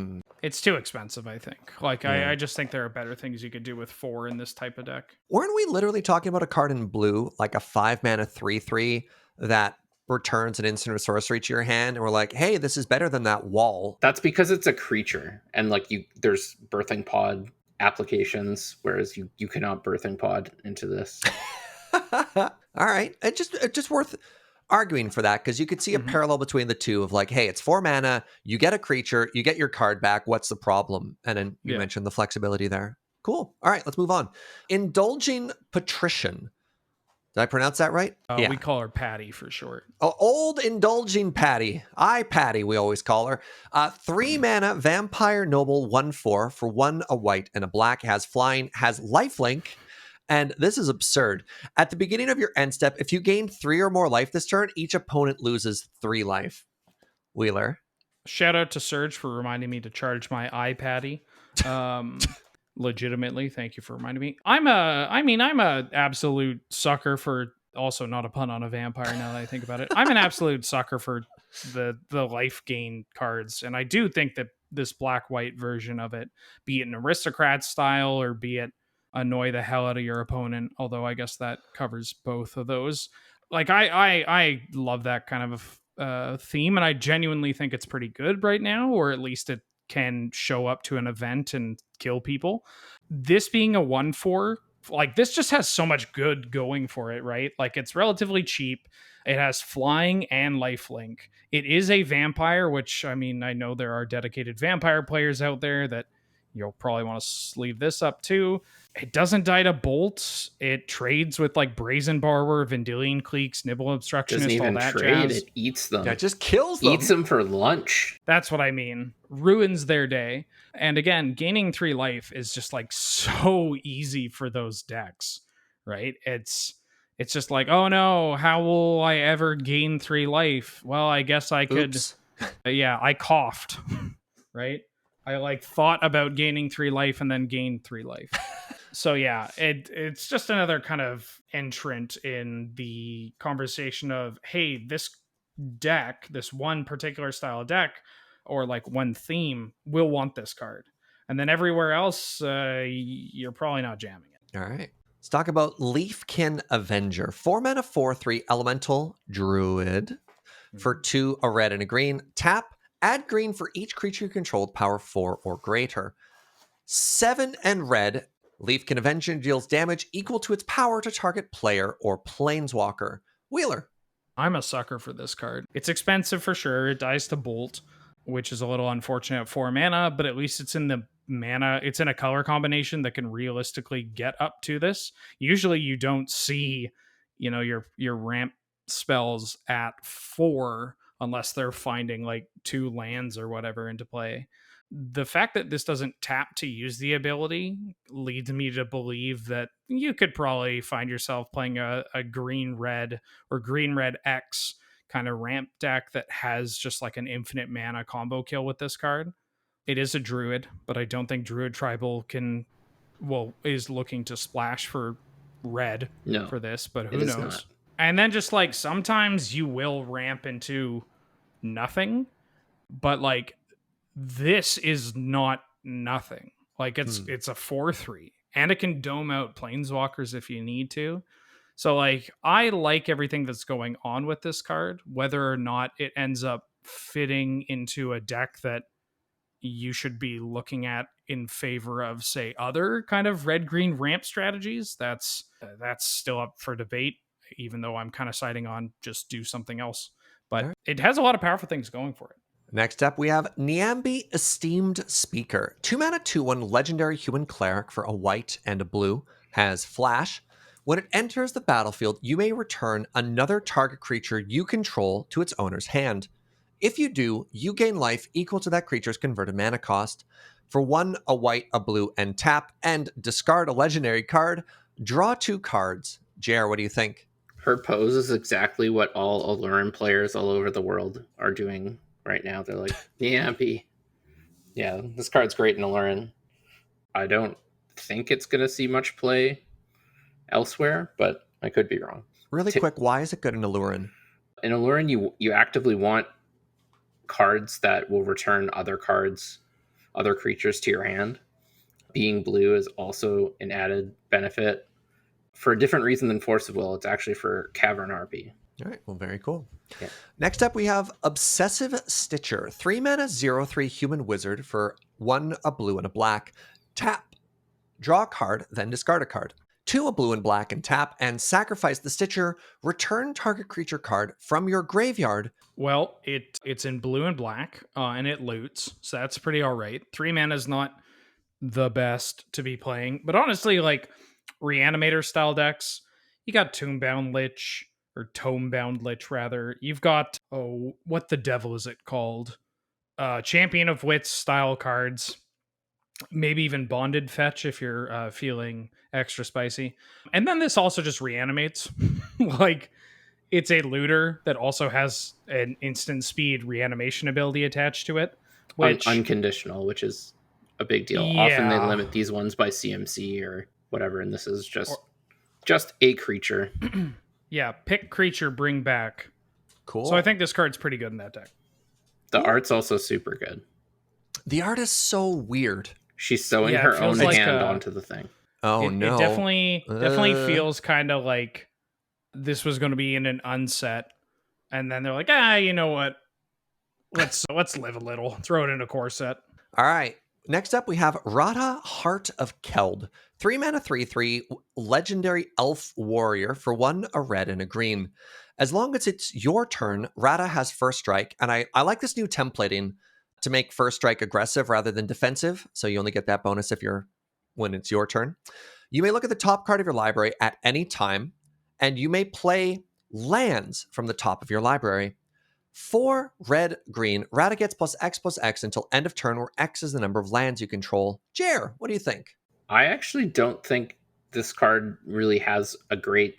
[SPEAKER 3] It's too expensive, I think. Like, I just think there are better things you could do with 4 in this type of deck.
[SPEAKER 1] Weren't we literally talking about a card in blue, like a 5 mana 3/3 that returns an instant or sorcery to your hand, and we're like, hey, this is better than that wall?
[SPEAKER 2] That's because it's a creature, and like there's Birthing Pod applications, whereas you cannot Birthing Pod into this.
[SPEAKER 1] All right. It's just worth arguing for that, because you could see a parallel between the two of like, hey, it's 4 mana, you get a creature, you get your card back, what's the problem? And then you mentioned the flexibility there. Cool. All right, let's move on. Indulging Patrician. Did I pronounce that right?
[SPEAKER 3] We call her Patty for short.
[SPEAKER 1] Oh, old Indulging Patty. Patty, we always call her. 3 mana Vampire Noble 1/4 for 1, a white and a black. Has flying, has lifelink. And this is absurd. At the beginning of your end step, if you gain 3 or more life this turn, each opponent loses 3 life. Wheeler.
[SPEAKER 3] Shout out to Serge for reminding me to charge my iPaddy. Legitimately, thank you for reminding me. I'm a absolute sucker for, also not a pun on a vampire now that I think about it. I'm an absolute sucker for the life gain cards, and I do think that this black-white version of it, be it an aristocrat style or be it annoy the hell out of your opponent, although I guess that covers both of those. Like I love that kind of theme, and I genuinely think it's pretty good right now, or at least it can show up to an event and kill people. This being a 1/4, like this just has so much good going for it, right? Like it's relatively cheap. It has flying and lifelink. It is a vampire, which I mean, I know there are dedicated vampire players out there that you'll probably want to sleeve this up too. It doesn't die to bolts. It trades with like Brazen Borrower, Vendilion Cleeks, Nibble Obstructionist,
[SPEAKER 2] Doesn't even
[SPEAKER 3] all that
[SPEAKER 2] trade.
[SPEAKER 3] jazz.
[SPEAKER 2] It eats them.
[SPEAKER 1] That just kills them.
[SPEAKER 2] Eats them for lunch.
[SPEAKER 3] That's what I mean. Ruins their day. And again, gaining 3 life is just like so easy for those decks, right? It's just like, oh no, how will I ever gain 3 life? Well, I guess I could.
[SPEAKER 1] Oops.
[SPEAKER 3] Yeah, I coughed, right? I like thought about gaining 3 life and then gained 3 life. So yeah, it's just another kind of entrant in the conversation of, hey, this deck, this one particular style deck, or like one theme, will want this card. And then everywhere else, you're probably not jamming it.
[SPEAKER 1] All right. Let's talk about Leafkin Avenger. 4 mana, 4/3 elemental druid for 2, a red and a green. Tap, add green for each creature you control with power 4 or greater. 7 and red. Leafkin Avenger deals damage equal to its power to target player or planeswalker. Wheeler.
[SPEAKER 3] I'm a sucker for this card. It's expensive for sure. It dies to bolt, which is a little unfortunate at 4 mana, but at least it's in the mana. It's in a color combination that can realistically get up to this. Usually you don't see, your ramp spells at 4 unless they're finding like 2 lands or whatever into play. The fact that this doesn't tap to use the ability leads me to believe that you could probably find yourself playing a green-red or green-red X kind of ramp deck that has just like an infinite mana combo kill with this card. It is a Druid, but I don't think Druid Tribal is looking to splash for red for this, but who knows? Not. And then just like sometimes you will ramp into nothing, but like this is not nothing. Like it's a 4/3 and it can dome out planeswalkers if you need to. So like I like everything that's going on with this card, whether or not it ends up fitting into a deck that you should be looking at in favor of, say, other kind of red-green ramp strategies. That's still up for debate, even though I'm kind of siding on just do something else. But it has a lot of powerful things going for it.
[SPEAKER 1] Next up, we have Niambi Esteemed Speaker. 2 mana, 2/1 legendary human cleric for a white and a blue. Has flash. When it enters the battlefield, you may return another target creature you control to its owner's hand. If you do, you gain life equal to that creature's converted mana cost. For 1, a white, a blue, and tap, and discard a legendary card. Draw 2 cards. JR, what do you think?
[SPEAKER 2] Her pose is exactly what all Allurin players all over the world are doing right now. They're like, Niambi. Yeah, this card's great in Allurin. I don't think it's going to see much play elsewhere, but I could be wrong.
[SPEAKER 1] Really quick, why is it good in Allurin?
[SPEAKER 2] In Allurin, you actively want cards that will return other creatures to your hand. Being blue is also an added benefit. For a different reason than Force of Will, it's actually for Cavern RP.
[SPEAKER 1] All right, well, very cool.
[SPEAKER 2] Yeah.
[SPEAKER 1] Next up, we have Obsessive Stitcher. 3 mana, 0/3 human wizard for 1, a blue, and a black. Tap, draw a card, then discard a card. 2, a blue and black, and tap, and sacrifice the Stitcher. Return target creature card from your graveyard.
[SPEAKER 3] Well, it's in blue and black, and it loots, so that's pretty all right. 3 mana is not the best to be playing, but honestly, like Reanimator style decks, you got Tomebound Lich, or Tomebound Lich rather. You've got, what the devil is it called? Champion of Wits style cards. Maybe even Bonded Fetch if you're feeling extra spicy. And then this also just reanimates. Like, it's a looter that also has an instant speed reanimation ability attached to it. Which
[SPEAKER 2] unconditional, which is a big deal.
[SPEAKER 3] Yeah.
[SPEAKER 2] Often they limit these ones by CMC or whatever, and this is just a creature.
[SPEAKER 3] Yeah, pick creature, bring back.
[SPEAKER 1] Cool.
[SPEAKER 3] So I think this card's pretty good in that deck.
[SPEAKER 2] The art's also super good.
[SPEAKER 1] The art is so weird.
[SPEAKER 2] She's sewing
[SPEAKER 3] Yeah, it
[SPEAKER 2] her own
[SPEAKER 3] feels like
[SPEAKER 2] hand
[SPEAKER 3] a-
[SPEAKER 2] onto the thing.
[SPEAKER 1] Oh
[SPEAKER 3] it
[SPEAKER 1] no.
[SPEAKER 3] definitely feels kind of like this was going to be in an unset, and then they're like, you know what? Let's live a little. Throw it in a core set.
[SPEAKER 1] All right. Next up, we have Rada, Heart of Keld. 3 mana, 3/3, legendary elf warrior for 1, a red, and a green. As long as it's your turn, Rada has first strike. And I like this new templating to make first strike aggressive rather than defensive. So you only get that bonus when it's your turn. You may look at the top card of your library at any time, and you may play lands from the top of your library. 4 red green. Rada gets +X until end of turn, where X is the number of lands you control. Jer, what do you think?
[SPEAKER 2] I actually don't think this card really has a great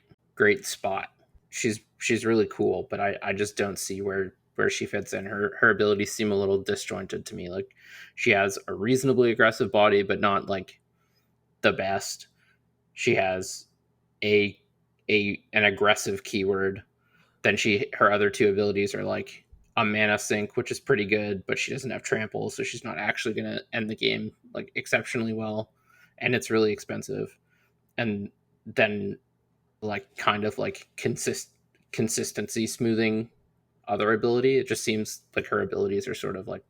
[SPEAKER 2] spot. She's really cool, but I just don't see where she fits in. Her abilities seem a little disjointed to me. Like, she has a reasonably aggressive body, but not like the best. She has an aggressive keyword. Then her other 2 abilities are like a mana sink, which is pretty good, but she doesn't have trample, so she's not actually going to end the game like exceptionally well, and it's really expensive. And then like kind of like consistency smoothing other ability. It just seems like her abilities are sort of like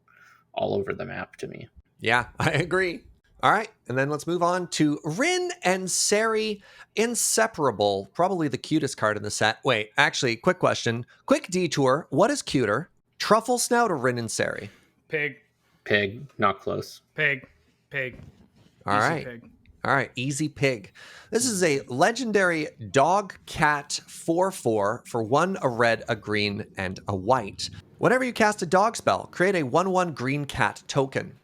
[SPEAKER 2] all over the map to me.
[SPEAKER 1] Yeah, I agree. All right, and then let's move on to Rin and Seri, Inseparable, probably the cutest card in the set. Wait, actually, quick question, quick detour. What is cuter, Truffle Snout or Rin and Seri?
[SPEAKER 3] Pig,
[SPEAKER 2] not close.
[SPEAKER 3] Pig.
[SPEAKER 1] All
[SPEAKER 3] Easy
[SPEAKER 1] right.
[SPEAKER 3] pig.
[SPEAKER 1] All right, easy pig. This is a legendary dog cat 4/4 for 1, a red, a green, and a white. Whenever you cast a dog spell, create a 1/1 green cat token.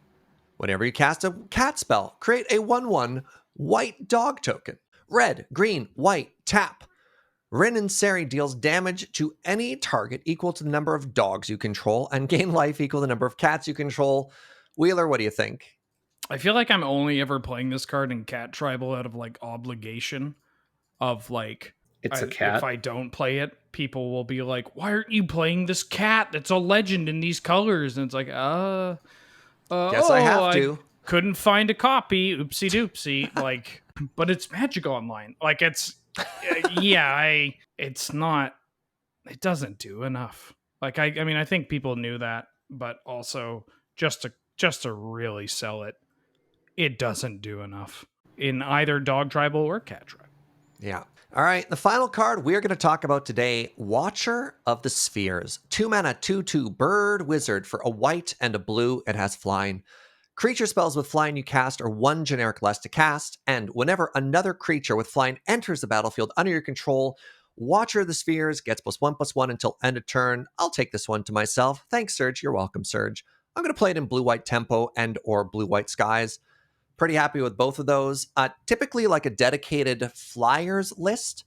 [SPEAKER 1] Whenever you cast a cat spell, create a 1/1 white dog token. Red, green, white, tap. Rin and Seri deals damage to any target equal to the number of dogs you control and gain life equal to the number of cats you control. Wheeler, what do you think?
[SPEAKER 3] I feel like I'm only ever playing this card in Cat Tribal out of like obligation of like
[SPEAKER 2] It's a cat.
[SPEAKER 3] If I don't play it, people will be like, "Why aren't you playing this cat? That's a legend in these colors." And it's like,
[SPEAKER 1] Guess I have to.
[SPEAKER 3] Couldn't find a copy. Oopsie doopsie. Like, but it's Magic Online. Like, it's it's not. It doesn't do enough. Like, I mean, I think people knew that, but also just to really sell it, it doesn't do enough in either Dog Tribal or Cat Tribal.
[SPEAKER 1] Yeah. All right, the final card we're going to talk about today, Watcher of the Spheres. 2 mana, 2/2 bird wizard for a white and a blue. It has flying. Creature spells with flying you cast are 1 generic less to cast, and whenever another creature with flying enters the battlefield under your control, Watcher of the Spheres gets +1/+1 until end of turn. I'll take this one to myself. Thanks, Serge. You're welcome, Serge. I'm going to play it in blue-white tempo and or blue-white skies. Pretty happy with both of those. Typically like a dedicated flyers list.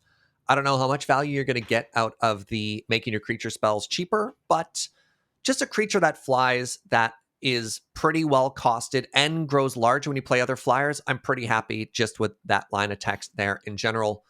[SPEAKER 1] I don't know how much value you're going to get out of the making your creature spells cheaper, but just a creature that flies that is pretty well costed and grows large when you play other flyers. I'm pretty happy just with that line of text there in general.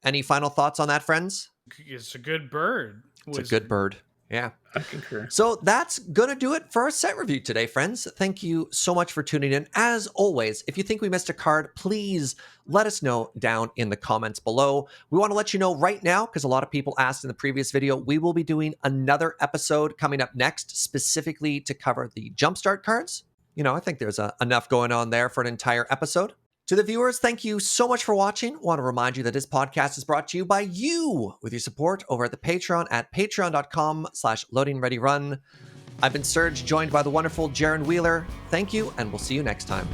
[SPEAKER 1] Any final thoughts on that, friends?
[SPEAKER 3] It's a good bird.
[SPEAKER 1] It's a good bird. Yeah.
[SPEAKER 2] I concur.
[SPEAKER 1] So that's going to do it for our set review today, friends. Thank you so much for tuning in. As always, if you think we missed a card, please let us know down in the comments below. We want to let you know right now, because a lot of people asked in the previous video, we will be doing another episode coming up next, specifically to cover the Jumpstart cards. You know, I think there's enough going on there for an entire episode. To the viewers, thank you so much for watching. Want to remind you that this podcast is brought to you by you with your support over at the Patreon at patreon.com/loadingreadyrun. I've been Serge, joined by the wonderful Jaron Wheeler. Thank you, and we'll see you next time.